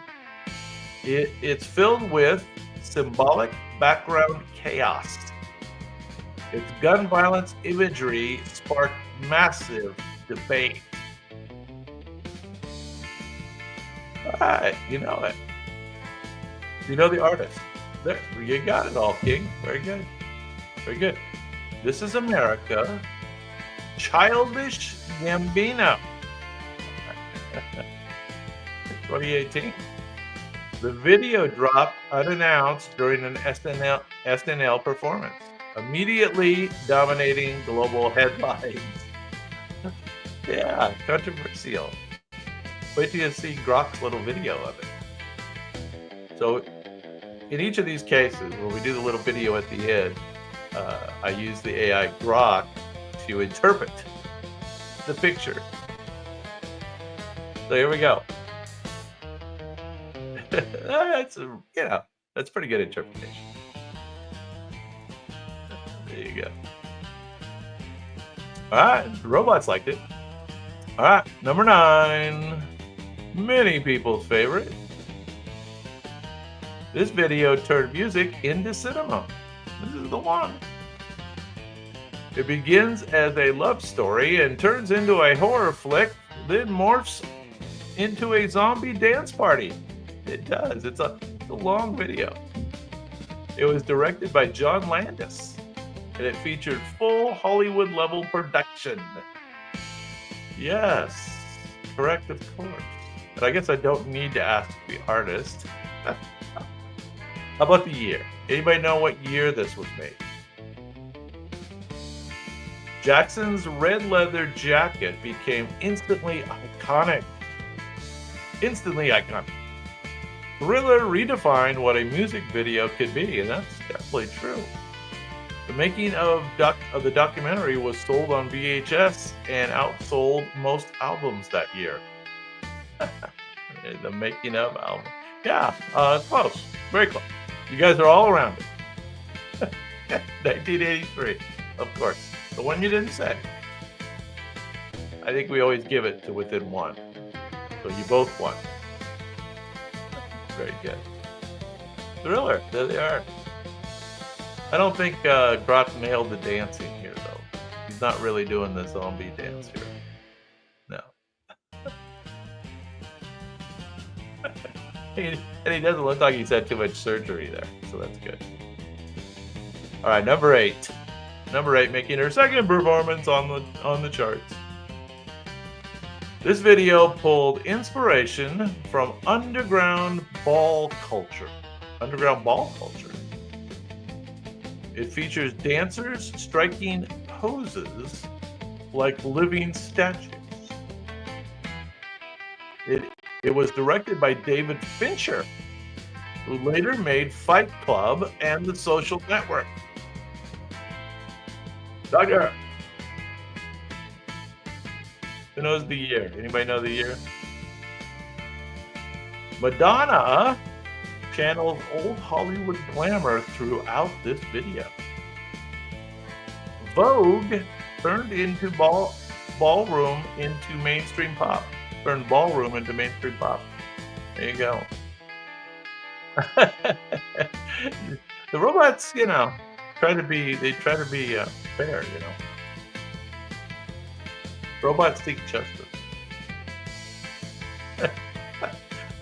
It's filled with symbolic background chaos. Its gun violence imagery sparked massive debate. All right, you know it. You know the artist. There, you got it all, King. Very good. Very good. This is America. Childish Gambino. 2018. The video dropped unannounced during an SNL performance, immediately dominating global headlines. Yeah, controversial. Wait till you see Grok's little video of it. So, in each of these cases, when we do the little video at the end, I use the AI Grok to interpret the picture. So here we go. That's pretty good interpretation. There you go. All right, the robots liked it. All right, number 9, many people's favorite. This video turned music into cinema. This is the one. It begins as a love story and turns into a horror flick, then morphs into a zombie dance party. It does. It's a long video. It was directed by John Landis, and it featured full Hollywood-level production. Yes, correct, of course. But I guess I don't need to ask the artist. How about the year? Anybody know what year this was made? Jackson's red leather jacket became instantly iconic. Instantly iconic. Thriller redefined what a music video could be, and that's definitely true. The making of the documentary was sold on VHS and outsold most albums that year. The making of album. Yeah, close. Very close. You guys are all around it. 1983, of course. The one you didn't say. I think we always give it to Within One. So you both won. Very good. Thriller, there they are. I don't think Grot nailed the dancing here, though. He's not really doing the zombie dance here. No. And he doesn't look like he's had too much surgery there, so that's good. All right, number 8. Number 8, making her second performance on the charts. This video pulled inspiration from underground ball culture. Underground ball culture. It features dancers striking poses like living statues. It was directed by David Fincher, who later made Fight Club and The Social Network. Doctor, who knows the year? Anybody know the year? Madonna channels old Hollywood glamour throughout this video. Vogue turned into ballroom into mainstream pop. Turned ballroom into mainstream pop. There you go. The robots, try to be fair, Robots seek justice.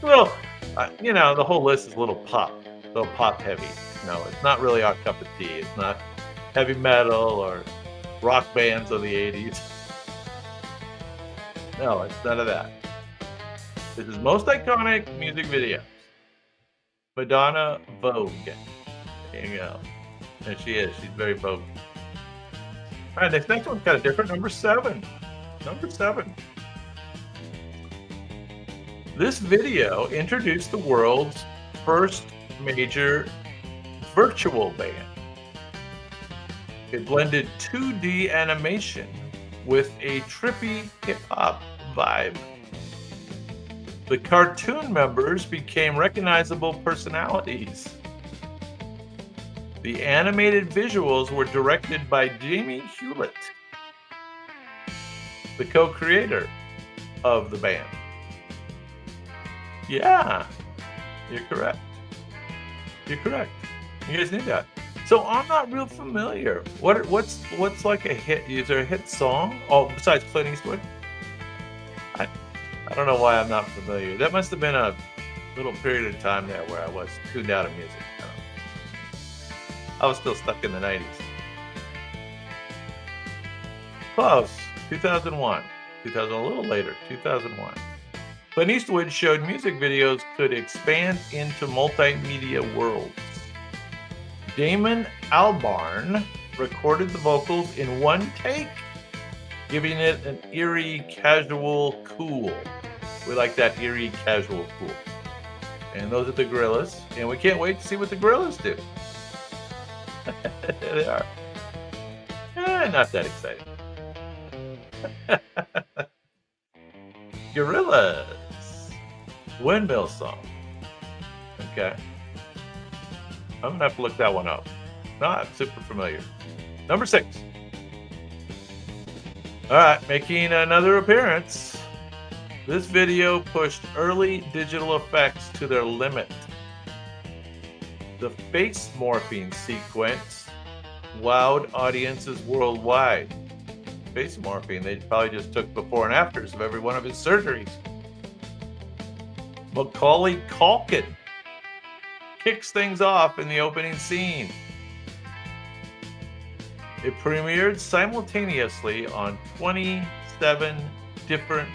Well, the whole list is a little pop heavy. It's not really our cup of tea. It's not heavy metal or rock bands of the 80s. No, it's none of that. This is most iconic music video. Madonna Vogue. There you go. There she is. She's very Vogue. All right, this next one's kind of different. Number 7. Number 7. This video introduced the world's first major virtual band. It blended 2D animation with a trippy hip-hop vibe. The cartoon members became recognizable personalities. The animated visuals were directed by Jamie Hewlett, the co-creator of the band. Yeah, you're correct. You're correct. You guys knew that. So I'm not real familiar. What's like a hit? Is there a hit song? Oh, besides Clint Eastwood? I don't know why I'm not familiar. That must have been a little period of time there where I was tuned out of music. I was still stuck in the 90s. Close. 2001. A little later. 2001. Clint Eastwood showed music videos could expand into multimedia worlds. Damon Albarn recorded the vocals in one take, giving it an eerie, casual cool. We like that eerie, casual cool. And those are the Gorillaz, and we can't wait to see what the Gorillaz do. There they are. Not that exciting. Gorillaz. Windmill Song. Okay. I'm going to have to look that one up. Not super familiar. Number 6. All right, making another appearance. This video pushed early digital effects to their limit. The face morphing sequence wowed audiences worldwide. Face morphing, they probably just took before and afters of every one of his surgeries. Macaulay Culkin kicks things off in the opening scene. It premiered simultaneously on 27 different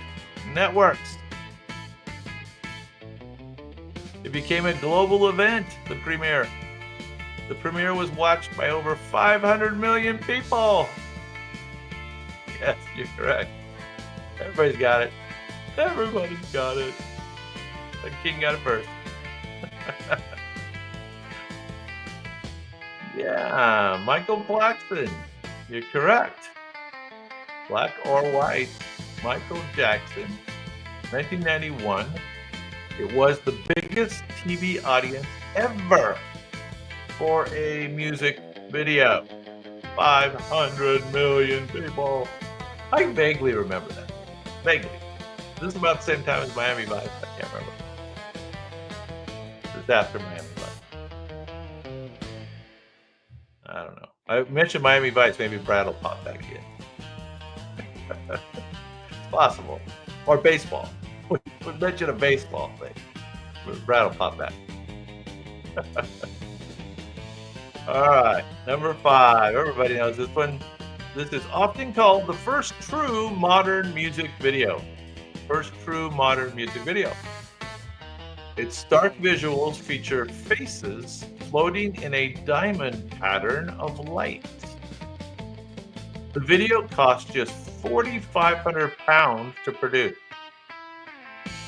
networks. It became a global event, the premiere. The premiere was watched by over 500 million people. Yes, you're correct. Everybody's got it. Everybody's got it. The king got it first. Yeah, Michael Jackson. You're correct. Black or White, Michael Jackson, 1991. It was the biggest TV audience ever for a music video. 500 million people. I vaguely remember that. Vaguely. This is about the same time as Miami Vice. I can't remember. This is after Miami Vice. I don't know. I mentioned Miami Vice. Maybe Brad will pop back in. It's possible. Or baseball. We mentioned a baseball thing. Brad will pop back. All right, number 5. Everybody knows this one. This is often called the first true modern music video. First true modern music video. Its stark visuals feature faces floating in a diamond pattern of light. The video cost just £4,500 to produce.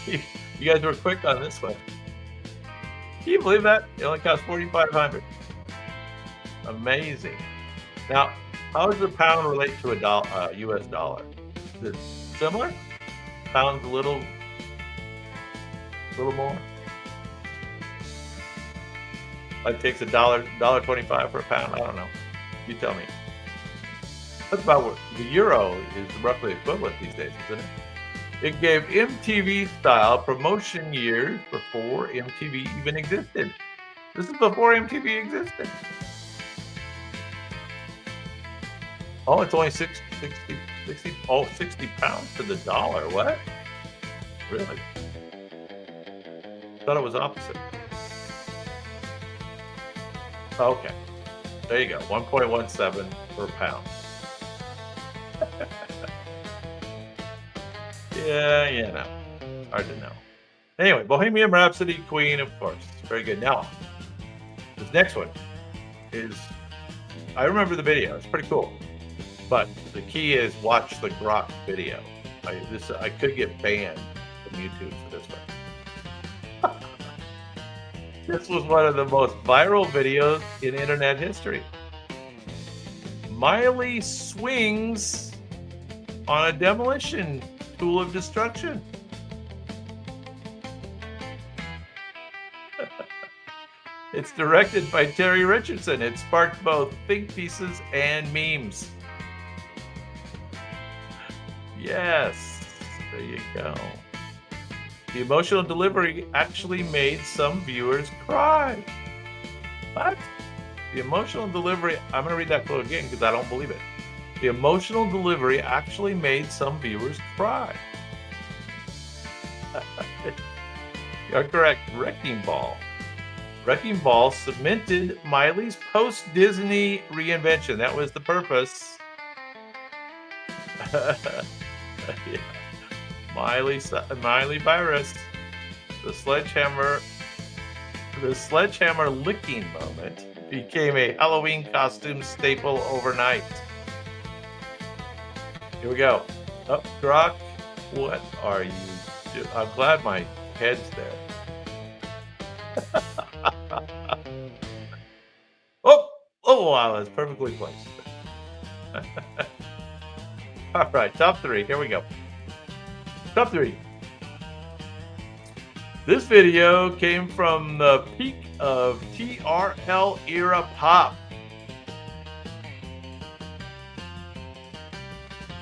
You guys were quick on this one. Can you believe that? It only cost $4,500. Amazing. Now, how does the pound relate to a U.S. dollar? Is it similar? Pound's a little more. Like takes $1.25 per pound. I don't know. You tell me. That's about what the euro is roughly equivalent these days, isn't it? It gave MTV style promotion years before MTV even existed. This is before MTV existed. Oh, it's only 60 pounds to the dollar. What? Really? Thought it was opposite. Okay. There you go. 1.17 per pound. Yeah, no. Hard to know. Anyway, Bohemian Rhapsody, Queen, of course. Very good. Now, this next one is, I remember the video. It's pretty cool. But the key is watch the Grok video. I could get banned from YouTube for this one. This was one of the most viral videos in internet history. Miley swings on a demolition tool of destruction. It's directed by Terry Richardson. It sparked both think pieces and memes. Yes, there you go. The emotional delivery actually made some viewers cry. What? The emotional delivery, I'm going to read that quote again because I don't believe it. The emotional delivery actually made some viewers cry. You're correct. Wrecking Ball. Wrecking Ball cemented Miley's post-Disney reinvention. That was the purpose. Yeah. Miley virus. The sledgehammer licking moment became a Halloween costume staple overnight. Here we go. Up, Grok. What are you doing? I'm glad my head's there. Oh, wow, that's perfectly placed. All right, top 3. Here we go. Top 3. This video came from the peak of TRL era pop.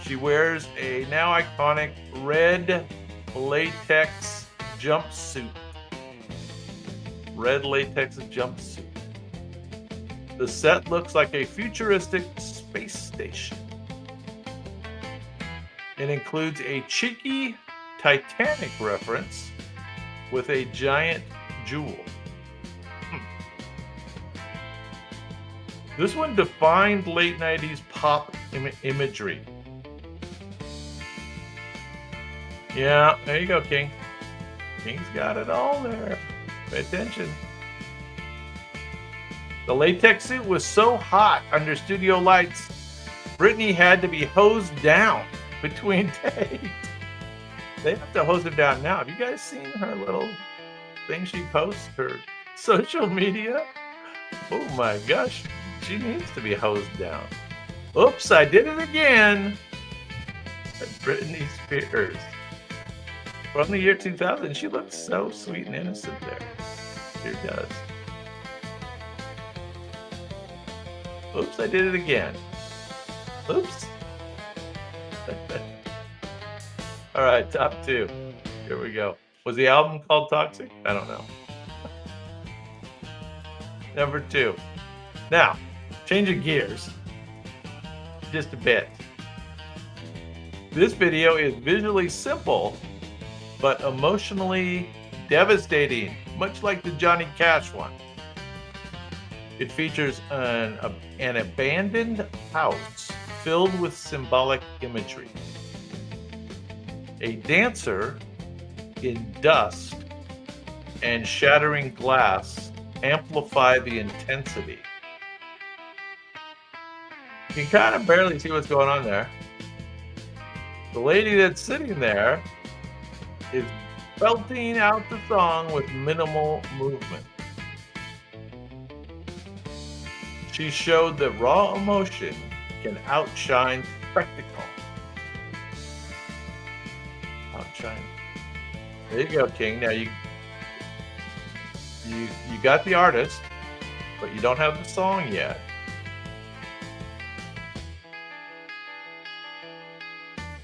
She wears a now iconic red latex jumpsuit. Red latex jumpsuit. The set looks like a futuristic space station. It includes a cheeky Titanic reference with a giant jewel. This one defined late 90s pop imagery. Yeah, there you go, King. King's got it all there. Pay attention. The latex suit was so hot under studio lights, Britney had to be hosed down between takes. They have to hose her down now. Have you guys seen her little thing she posts, her social media? Oh my gosh, she needs to be hosed down. Oops, I did it again. Britney Spears. From the year 2000, she looks so sweet and innocent there. She does. Oops, I did it again. Oops. All right, top 2. Here we go. Was the album called Toxic? I don't know. Number 2. Now, changing gears just a bit. This video is visually simple, but emotionally devastating, much like the Johnny Cash one. It features an abandoned house filled with symbolic imagery. A dancer in dust and shattering glass amplify the intensity. You can kind of barely see what's going on there. The lady that's sitting there is belting out the song with minimal movement. She showed that raw emotion can outshine spectacle. Outshine. There you go, King. Now you got the artist, but you don't have the song yet.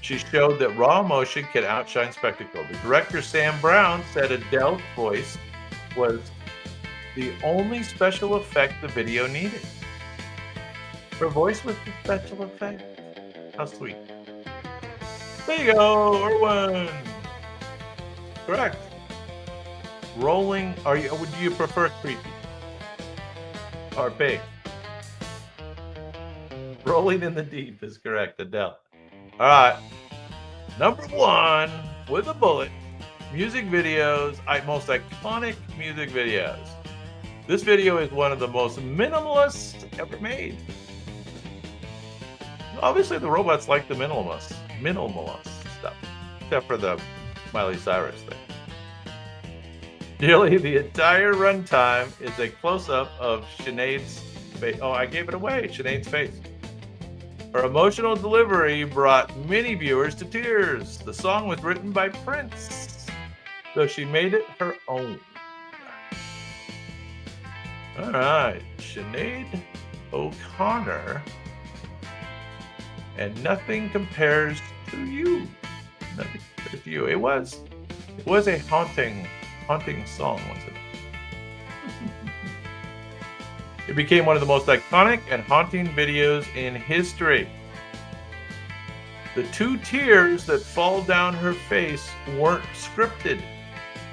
She showed that raw emotion can outshine spectacle. The director, Sam Brown, said Adele's voice was the only special effect the video needed. Her voice was the special effect. How sweet. There you go, Erwin. Correct. Rolling, do you prefer creepy or big? Rolling in the Deep is correct, Adele. All right. Number 1 with a bullet. Music videos, most iconic music videos. This video is one of the most minimalist ever made. Obviously, the robots like the minimalist stuff, except for the Miley Cyrus thing. Nearly the entire runtime is a close-up of Sinead's face. Oh, I gave it away. Sinead's face. Her emotional delivery brought many viewers to tears. The song was written by Prince, though she made it her own. All right, Sinead O'Connor, and Nothing Compares to You. Nothing Compares to You. It was a haunting song, wasn't it? It became one of the most iconic and haunting videos in history. The 2 tears that fall down her face weren't scripted.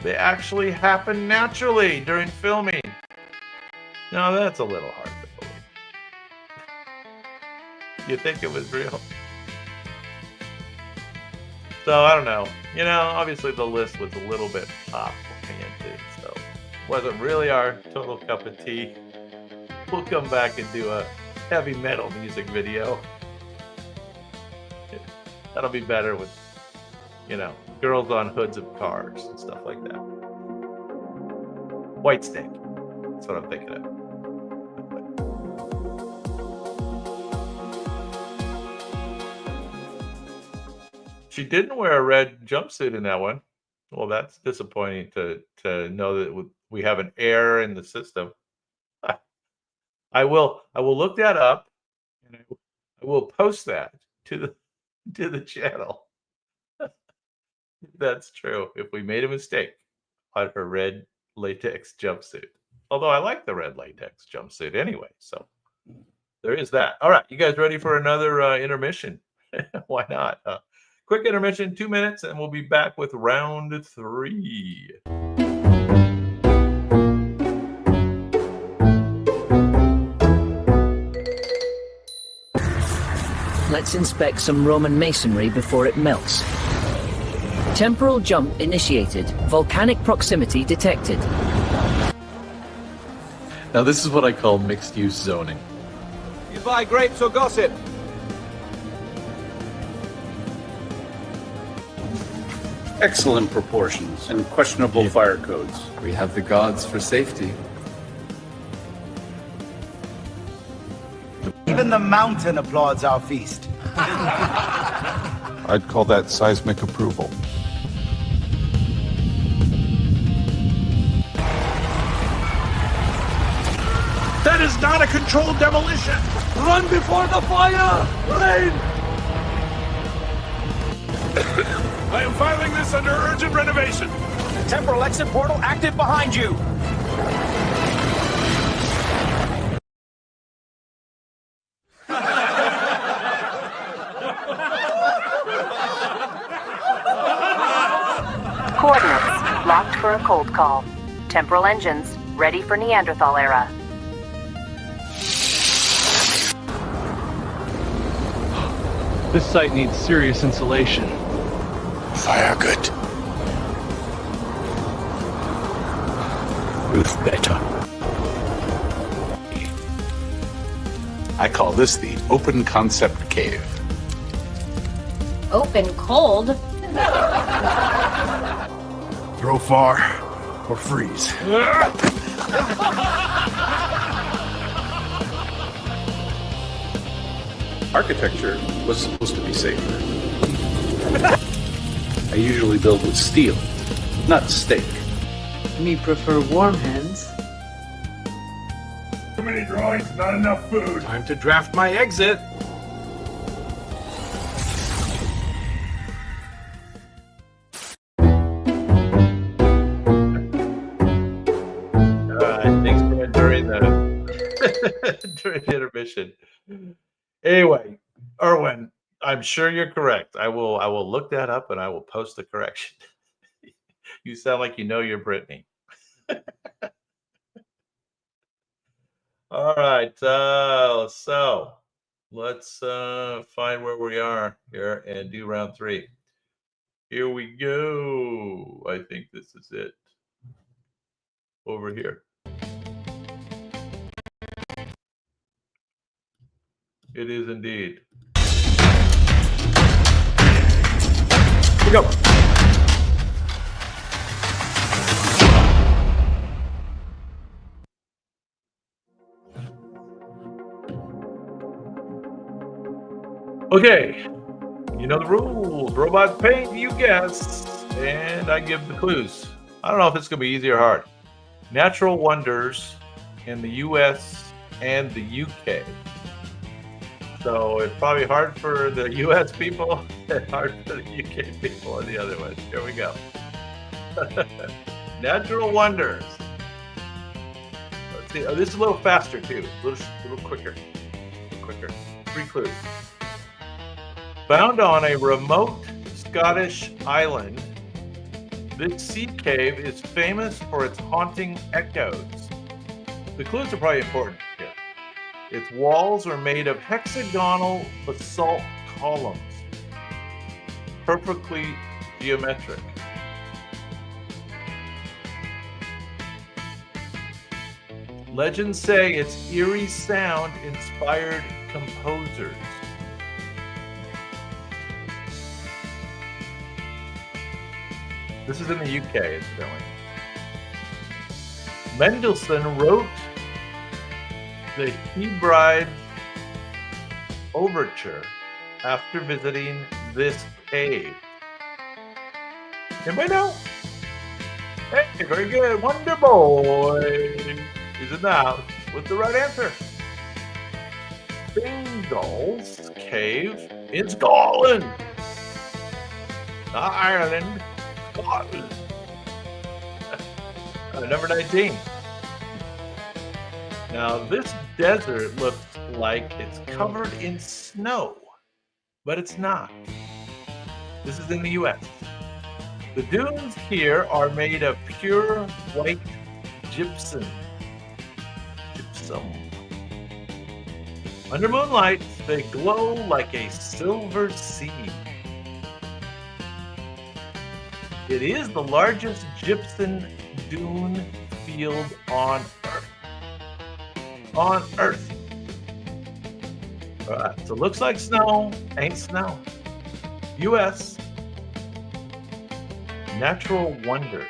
They actually happened naturally during filming. Now that's a little hard to believe. You think it was real? So I don't know. Obviously the list was a little bit pop-oriented, so it wasn't really our total cup of tea. We'll come back and do a heavy metal music video. That'll be better with, girls on hoods of cars and stuff like that. Whitesnake. That's what I'm thinking of. She didn't wear a red jumpsuit in that one. Well, that's disappointing to know that we have an error in the system. I will look that up, and I will post that to the channel. That's true. If we made a mistake on her red latex jumpsuit, although I like the red latex jumpsuit anyway, so there is that. All right, you guys ready for another intermission? Why not? Quick intermission, 2 minutes, and we'll be back with round 3. Let's inspect some Roman masonry before it melts. Temporal jump initiated. Volcanic proximity detected. Now this is what I call mixed-use zoning. You buy grapes or gossip? Excellent proportions and questionable fire codes. We have the gods for safety. Even the mountain applauds our feast. I'd call that seismic approval. That is not a controlled demolition! Run before the fire! Rain! I am filing this under urgent renovation. Temporal exit portal active behind you. Coordinates locked for a cold call. Temporal engines ready for Neanderthal era. This site needs serious insulation. Fire good. Roof better. I call this the open concept cave. Open cold? Throw far or freeze. Architecture was supposed to be safer. I usually build with steel, not steak. Me prefer warm hands. Too many drawings, not enough food. Time to draft my exit. Thanks for enduring during the intermission. Anyway, Erwin, I'm sure you're correct. I will look that up and I will post the correction. You sound like you know your Brittany. All right, so let's find where we are here and do round 3. Here we go. I think this is it. Over here. It is indeed. Here we go. Okay, you know the rules. Robot paint, you guess, and I give the clues. I don't know if it's going to be easy or hard. Natural wonders in the U.S. and the U.K. So it's probably hard for the U.S. people and hard for the U.K. people on the other ones. Here we go. Natural wonders. Let's see. Oh, this is a little faster too. A little quicker. 3 clues. Found on a remote Scottish island, this sea cave is famous for its haunting echoes. The clues are probably important here. Its walls are made of hexagonal basalt columns, perfectly geometric. Legends say its eerie sound inspired composers. This is in the UK, incidentally. Mendelssohn wrote the Hebrides Overture after visiting this cave. Anybody know? Hey, very good. Wonder Boy is in the house with the right answer. Fingal's Cave in Scotland. Not Ireland. Scotland. Number 19. Now, this desert looks like it's covered in snow, but it's not. This is in the U.S. The dunes here are made of pure white gypsum. Under moonlight, they glow like a silver sea. It is the largest gypsum dune field on Earth. On Earth. All right, so it looks like snow, ain't snow. U.S. Natural wonders.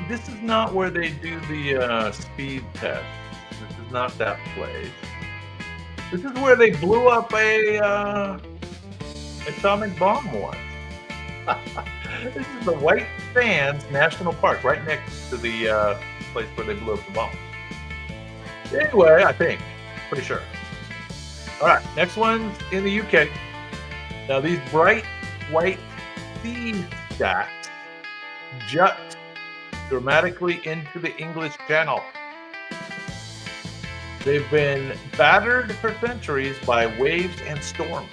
This is not where they do the speed test. This is not that place. This is where they blew up a atomic bomb once. This is the White Sands National Park, right next to the place where they blew up the bomb. Anyway, I think. Pretty sure. All right, next one's in the UK. Now, these bright white sea stacks jut dramatically into the English Channel. They've been battered for centuries by waves and storms.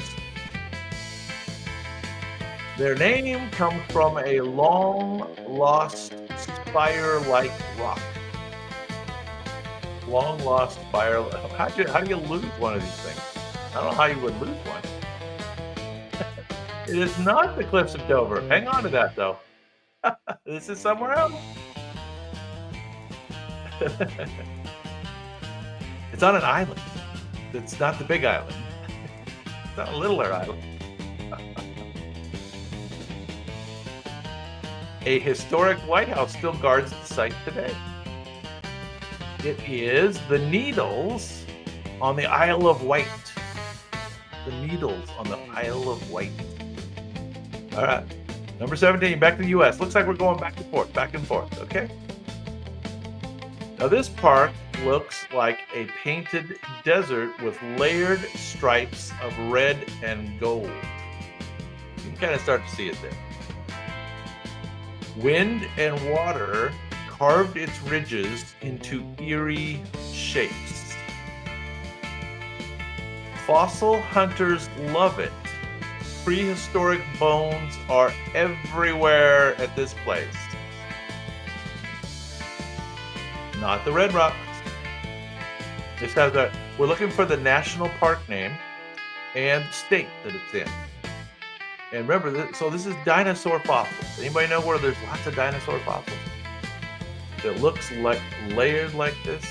Their name comes from a long-lost spire-like rock. Long-lost spire. How do you lose one of these things? I don't know how you would lose one. It is not the Cliffs of Dover. Hang on to that, though. This is somewhere else. It's on an island. It's not the big island. It's not a littler island. A historic White House still guards the site today. It is the Needles on the Isle of Wight. The Needles on the Isle of Wight. All right. Number 17, back to the U.S. Looks like we're going back and forth, okay? Now, this park looks like a painted desert with layered stripes of red and gold. You can kind of start to see it there. Wind and water carved its ridges into eerie shapes. Fossil hunters love it. Prehistoric bones are everywhere at this place. Not the Red Rocks. This has we're looking for the national park name and state that it's in. And remember, so this is dinosaur fossils. Anybody know where there's lots of dinosaur fossils? It looks like layered like this.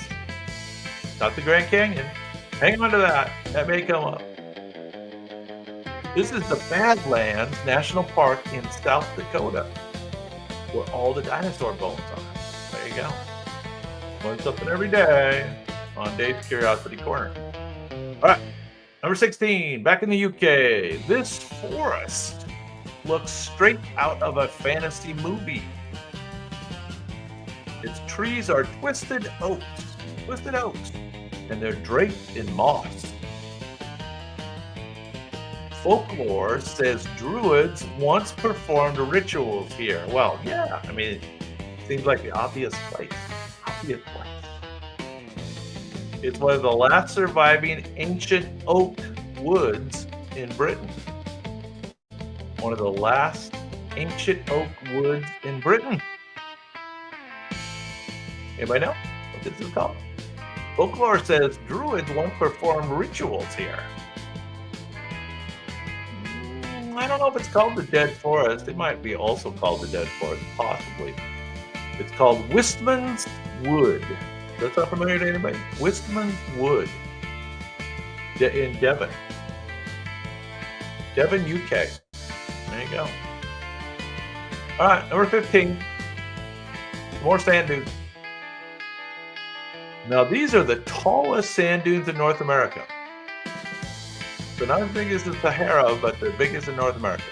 Not the Grand Canyon. Hang on to that. That may come up. This is the Badlands National Park in South Dakota, where all the dinosaur bones are. There you go. Learn something every day on Dave's Curiosity Corner. All right, number 16, back in the UK. This forest looks straight out of a fantasy movie. Its trees are twisted oaks, and they're draped in moss. Folklore says druids once performed rituals here. Well, yeah, I mean, it seems like the obvious place. It's one of the last surviving ancient oak woods in Britain. One of the last ancient oak woods in Britain. Anybody know what this is called? Folklore says druids once performed rituals here. I don't know if it's called the Dead Forest. It might be also called the Dead Forest, possibly. It's called Wistman's Wood. Does that sound familiar to anybody? Wistman's Wood in Devon. Devon, UK. There you go. All right, number 15. More sand dunes. Now, these are the tallest sand dunes in North America. They're not as big as the Sahara, but they're biggest in North America.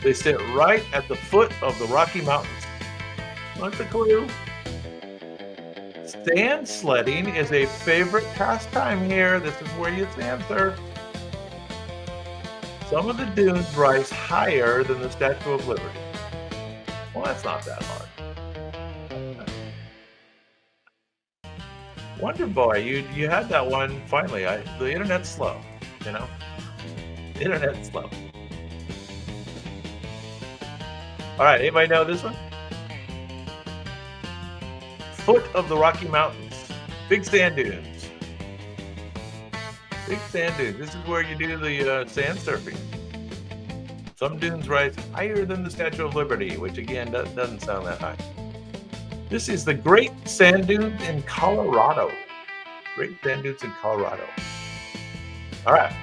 They sit right at the foot of the Rocky Mountains. What's the clue? Sand sledding is a favorite pastime here. This is where you sand surf. Some of the dunes rise higher than the Statue of Liberty. Well, that's not that hard. Wonder Boy, you had that one finally. The internet's slow, you know? The internet's slow. All right, anybody know this one? Foot of the Rocky Mountains. Big sand dunes. Big sand dunes. This is where you do the sand surfing. Some dunes rise higher than the Statue of Liberty, which again doesn't sound that high. This is the Great Sand Dunes in Colorado. Great Sand Dunes in Colorado. All right.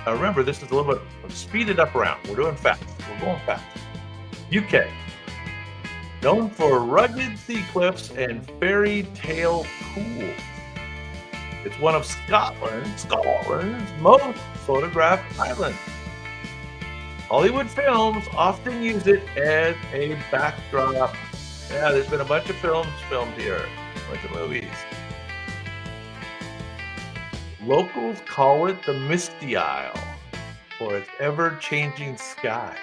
Now remember, this is a little bit speeded up round. We're doing fast. We're going fast. UK. Known for rugged sea cliffs and fairy tale pools. It's one of Scotland's most photographed islands. Hollywood films often use it as a backdrop. Yeah, there's been a bunch of films filmed here, a bunch of movies. Locals call it the Misty Isle for its ever-changing sky.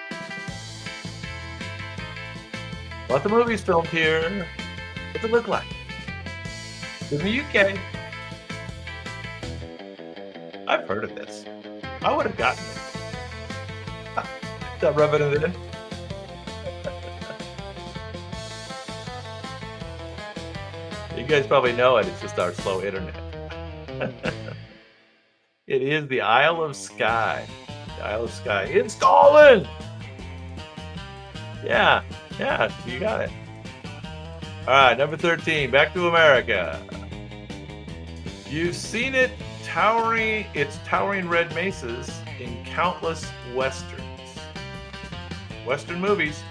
Lots of movies filmed here. What's it look like? In the UK. I've heard of this. I would have gotten it. Stop rubbing it in. You guys probably know it. It's just our slow internet. It is the Isle of Skye. The Isle of Skye in Scotland. Yeah, you got it. All right, number 13. Back to America. You've seen it its towering red mesas in countless westerns. Western movies.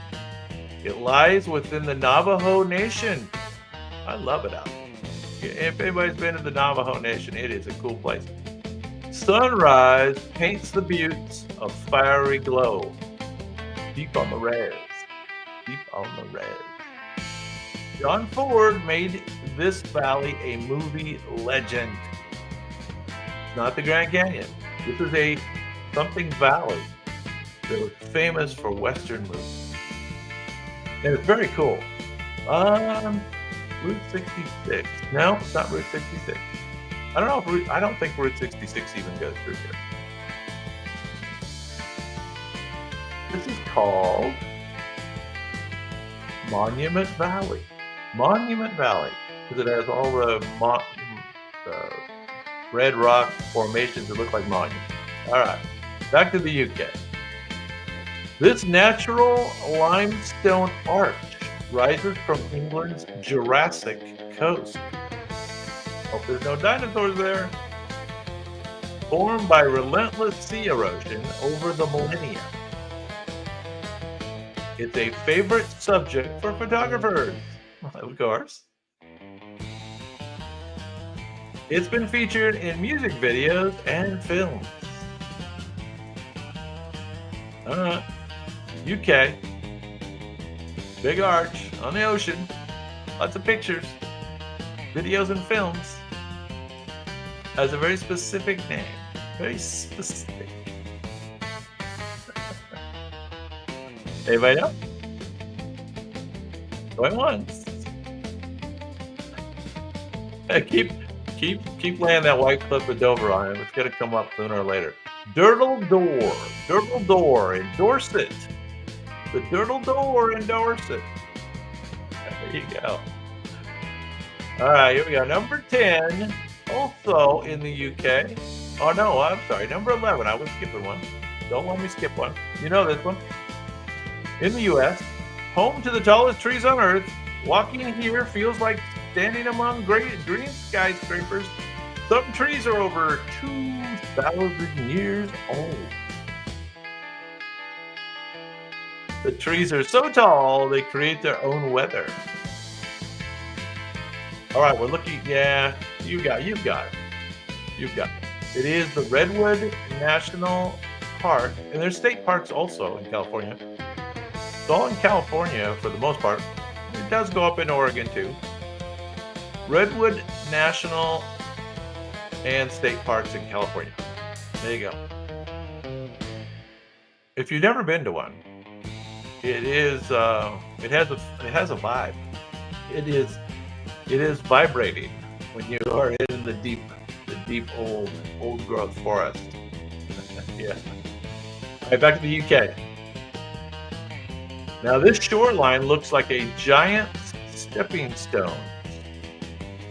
It lies within the Navajo Nation. I love it out there. If anybody's been to the Navajo Nation, it is a cool place. Sunrise paints the buttes of fiery glow. Deep on the res. Deep on the res. John Ford made this valley a movie legend. It's not the Grand Canyon. This is a something valley that was famous for Western movies. And it's very cool. Route 66. No, it's not Route 66. I don't know if I don't think Route 66 even goes through here. This is called Monument Valley. Monument Valley, because it has all the red rock formations that look like monuments. All right, back to the UK. This natural limestone arch rises from England's Jurassic coast. Hope there's no dinosaurs there. Formed by relentless sea erosion over the millennia. It's a favorite subject for photographers, of course. It's been featured in music videos and films. UK. Big arch on the ocean. Lots of pictures, videos, and films. Has a very specific name. Very specific. Anybody know? Going once. Keep laying that white cliff of Dover on him. It's gonna come up sooner or later. Durdle Door in Dorset. The Durdle Door in Dorset. There you go. All right, here we go. Number 10, also in the UK. Oh no, I'm sorry. Number 11. I was skipping one. Don't let me skip one. You know this one. In the US, home to the tallest trees on Earth, walking here feels like standing among green skyscrapers. Some trees are over 2,000 years old. The trees are so tall, they create their own weather. All right, we're looking, yeah, you've got it. It is the Redwood National Park, and there's state parks also in California. It's all in California for the most part. It does go up in Oregon too. Redwood National and state parks in California. There you go. If you've never been to one, it has a vibe. It is vibrating when you are in the deep old growth forest. Yeah. All right, back to the UK. Now this shoreline looks like a giant stepping stone.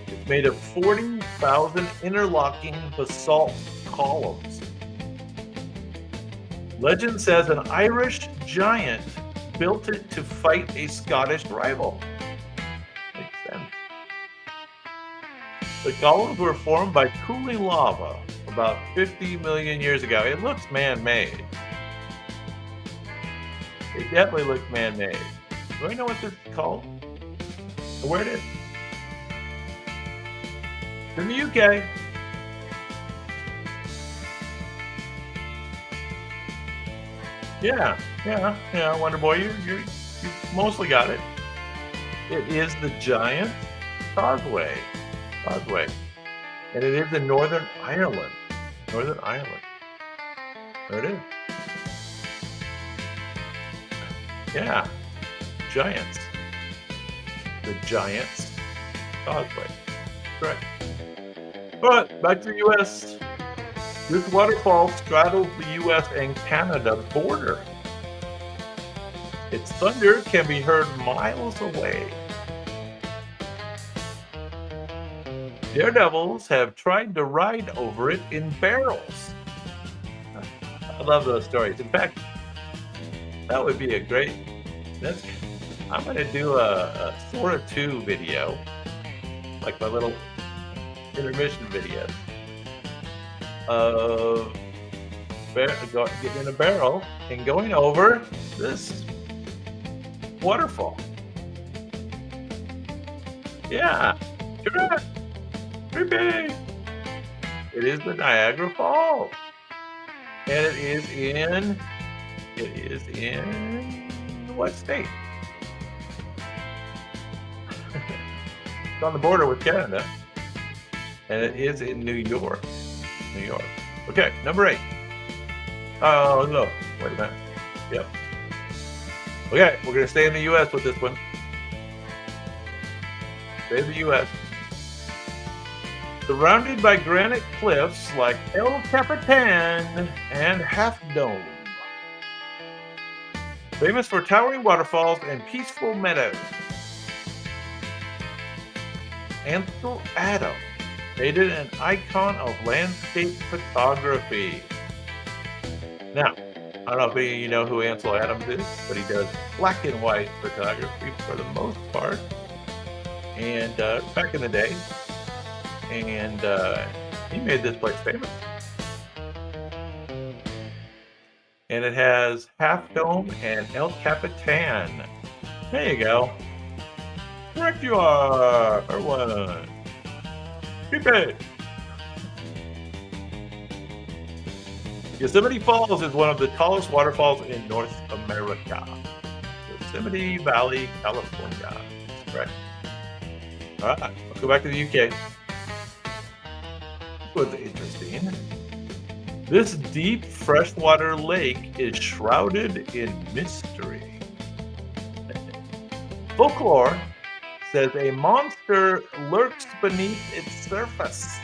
It's made of 40,000 interlocking basalt columns. Legend says an Irish giant built it to fight a Scottish rival. Makes sense. The columns were formed by cooling lava about 50 million years ago. It looks man-made. It definitely looks man-made. Do I know what this is called? Or where it is? In the UK. Yeah, Wonder Boy, you mostly got it. It is the Giant Causeway. And it is in Northern Ireland. There it is. Yeah, Giants. The Giants Causeway. Correct. But back to the U.S. This waterfall straddles the U.S. and Canada border. Its thunder can be heard miles away. Daredevils have tried to ride over it in barrels. I love those stories. In fact, that would be a great... I'm going to do a Sora 2 video, like my little intermission video, of getting in a barrel and going over this waterfall. Yeah, correct. Creepy. It is the Niagara Falls, and it is in what state? It's on the border with Canada, and it is in New York. Okay, number 8. Oh no, wait a minute. Yep. Okay, we're gonna stay in the U.S. with this one. Stay in the U.S. Surrounded by granite cliffs like El Capitan and Half Dome. Famous for towering waterfalls and peaceful meadows. Ansel Adams made it an icon of landscape photography. Now, I don't know if any of you know who Ansel Adams is, but he does black and white photography for the most part. And back in the day, and he made this place famous. And it has Half Dome and El Capitan. There you go. Correct you are, or one. Keep it. Yosemite Falls is one of the tallest waterfalls in North America. Yosemite Valley, California. That's correct. All right, let's go back to the UK. This was interesting. This deep freshwater lake is shrouded in mystery. Folklore says a monster lurks beneath its surface.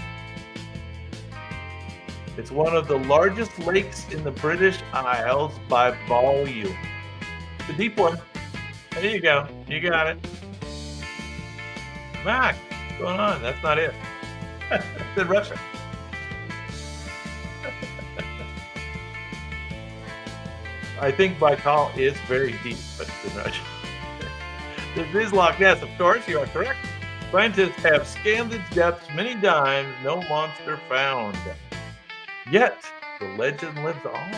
It's one of the largest lakes in the British Isles by volume. It's a deep one. There you go. You got it. Mac, what's going on? That's not it. It's in Russia. I think Baikal is very deep, but it's in Russia. This is Loch Ness, of course, you are correct. Scientists have scanned its depths many times, no monster found. Yet, the legend lives on.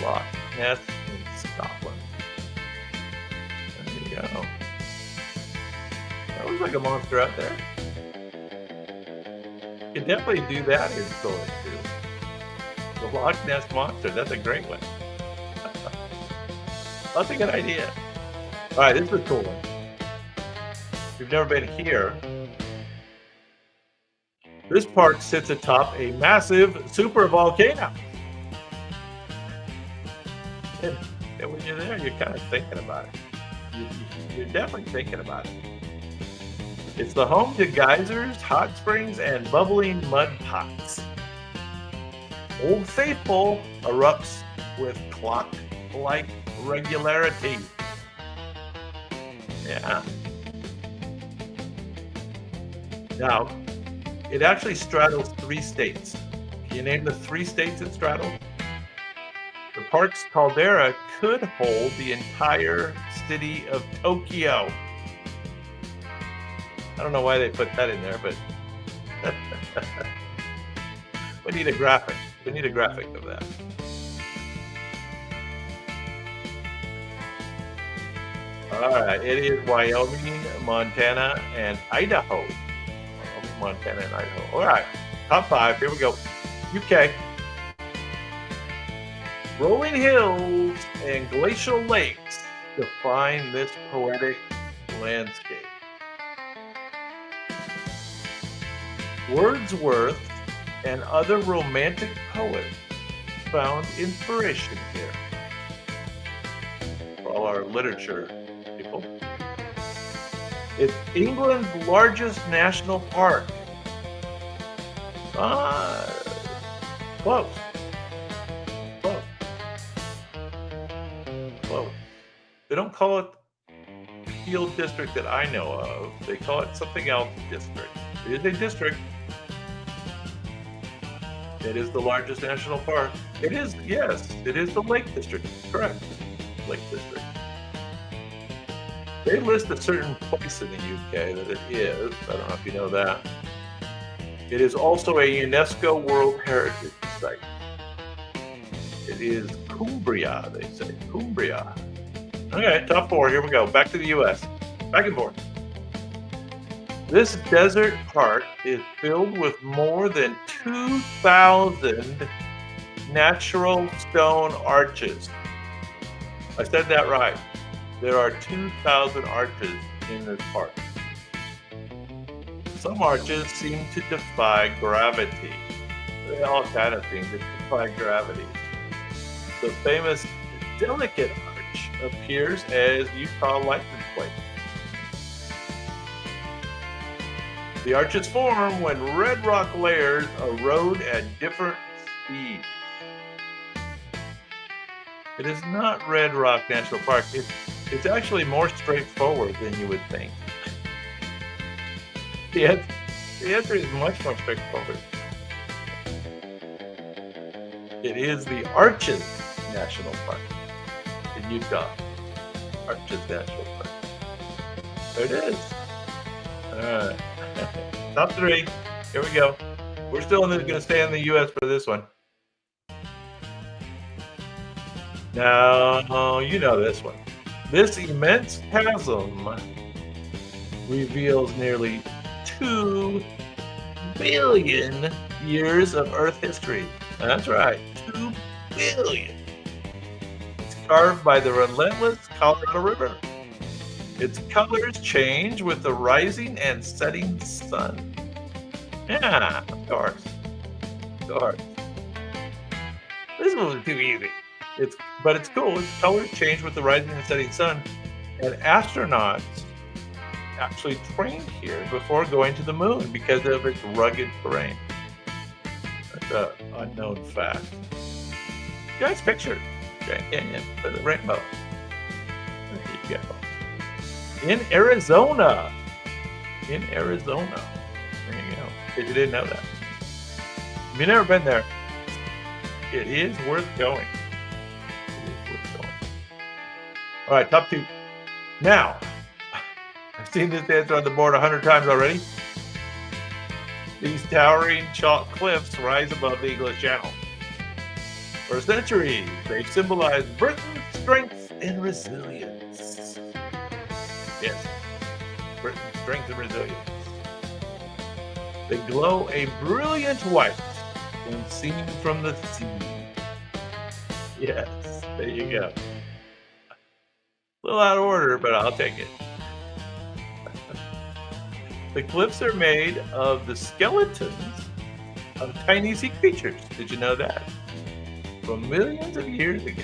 Loch Ness in Scotland. There you go. That looks like a monster out there. You can definitely do that in Sora 2. The Loch Ness Monster, that's a great one. That's a good idea. All right, this is a cool one. If you've never been here, this park sits atop a massive super volcano. And when you're there, you're kind of thinking about it. You're definitely thinking about it. It's the home to geysers, hot springs, and bubbling mud pots. Old Faithful erupts with clock-like regularity. Yeah. Now, it actually straddles 3 states. Can you name the 3 states it straddles? The park's caldera could hold the entire city of Tokyo. I don't know why they put that in there, but we need a graphic. We need a graphic of that. All right, it is Wyoming, Montana, and Idaho. Wyoming, Montana, and Idaho. All right, top 5. Here we go. UK. Rolling hills and glacial lakes define this poetic landscape. Wordsworth and other romantic poets found inspiration here. For all our literature people. It's England's largest national park. Close. They don't call it the Field District that I know of. They call it something else district. It is a district. It is the largest national park. It is, yes, it is the Lake District. Correct. Lake District. They list a certain place in the UK that it is. I don't know if you know that. It is also a UNESCO World Heritage Site. It is Cumbria, they say. Cumbria. Okay, top 4. Here we go. Back to the U.S. Back and forth. This desert park is filled with more than 2,000 natural stone arches. I said that right. There are 2,000 arches in this park. Some arches seem to defy gravity. They all kind of seem to defy gravity. The famous Delicate Arch appears as Utah license plate. The arches form when red rock layers erode at different speeds. It is not Red Rock National Park. It's actually more straightforward than you would think. The answer is much more straightforward. It is the Arches National Park in Utah. Arches National Park. There it is. All right. Top 3. Here we go. We're still going to stay in the U.S. for this one. Now, you know this one. This immense chasm reveals nearly 2 billion years of Earth history. That's right, 2 billion. It's carved by the relentless Colorado River. Its colors change with the rising and setting sun. Yeah, of course. Of course. This one was too easy. But it's cool. Its colors change with the rising and setting sun. And astronauts actually trained here before going to the moon because of its rugged terrain. That's an unknown fact. You guys picture Grand Canyon for the rainbow. There you go. In Arizona. In Arizona. There you go. If you didn't know that. If you've never been there, it is worth going. All right, top 2. Now, I've seen this answer on the board 100 times already. These towering chalk cliffs rise above the English Channel. For centuries, they've symbolized Britain's strength and resilience. Yes, Britain's strength and resilience. They glow a brilliant white when seen from the sea. Yes, there you go. A little out of order, but I'll take it. The cliffs are made of the skeletons of tiny sea creatures. Did you know that? From millions of years ago.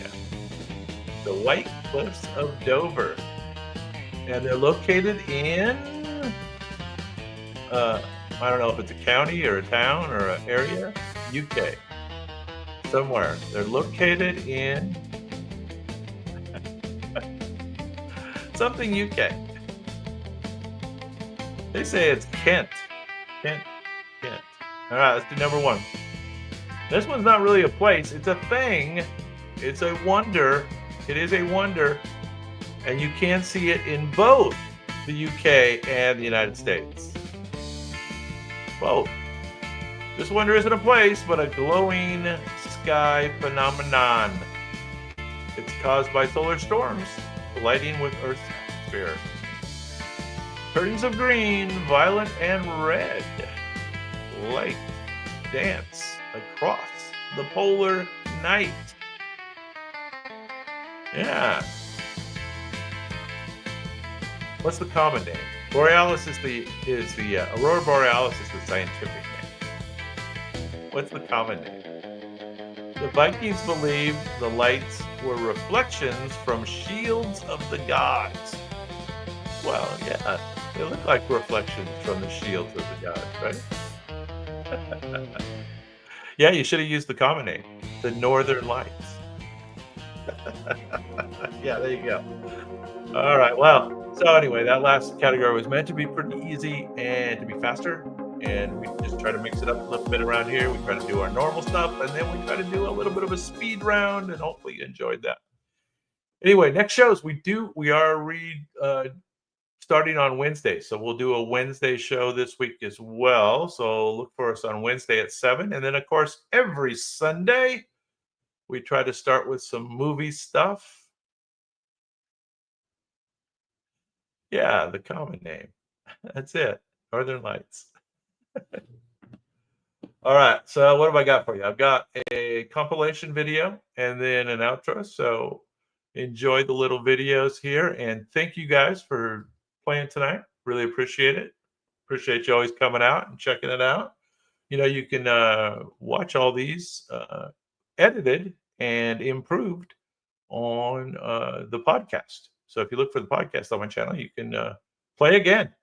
The White Cliffs of Dover. And they're located in, I don't know if it's a county or a town or an area, UK. Somewhere. They're located in something UK. They say it's Kent. Kent. All right, let's do number 1. This one's not really a place. It's a thing. It's a wonder. It is a wonder. And you can see it in both the UK and the United States. Both. This wonder isn't a place, but a glowing sky phenomenon. It's caused by solar storms colliding with Earth's atmosphere. Curtains of green, violet, and red light dance across the polar night. Yeah. What's the common name? Borealis is the Aurora Borealis is the scientific name. What's the common name? The Vikings believed the lights were reflections from shields of the gods. Well, yeah, they look like reflections from the shields of the gods, right? Yeah, you should have used the common name, the Northern Lights. Yeah, there you go. All right, well, so anyway, that last category was meant to be pretty easy and to be faster. And we just try to mix it up a little bit around here. We try to do our normal stuff, and then we try to do a little bit of a speed round, and hopefully you enjoyed that. Anyway, next shows we are starting on Wednesday. So we'll do a Wednesday show this week as well. So look for us on Wednesday at 7. And then, of course, every Sunday, we try to start with some movie stuff. Yeah, the common name. That's it. Northern Lights. All right, so what have I got for you? I've got a compilation video and then an outro. So enjoy the little videos here, and thank you guys for playing tonight. Really appreciate it. Appreciate you always coming out and checking it out. You know, you can watch all these edited and improved on the podcast. So if you look for the podcast on my channel, you can play again.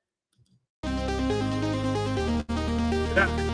Yeah.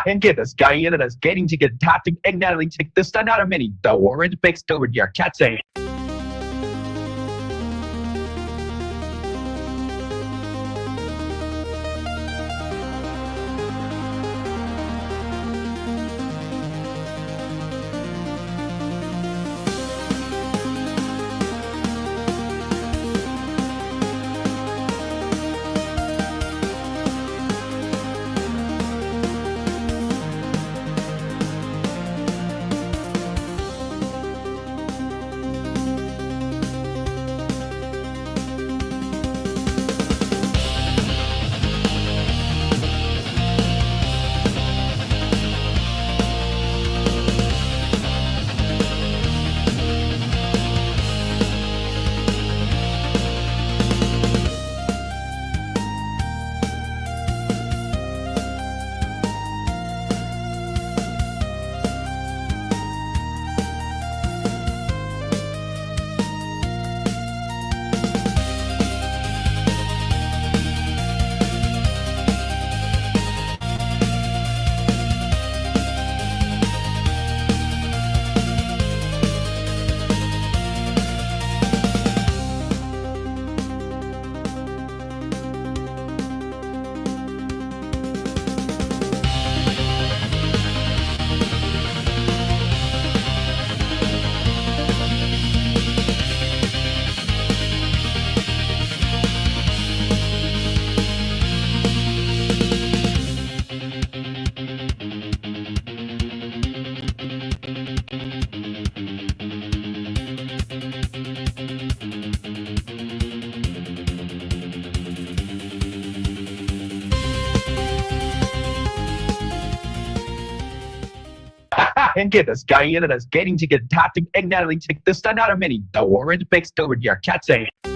And get us going and us getting to get topic and not only take the sun out of many. The orange fixed over your cat saying. and get us guy in and us getting to get tapped and ignorantly take the stun out of many. The warrant fixed over your cat's ass.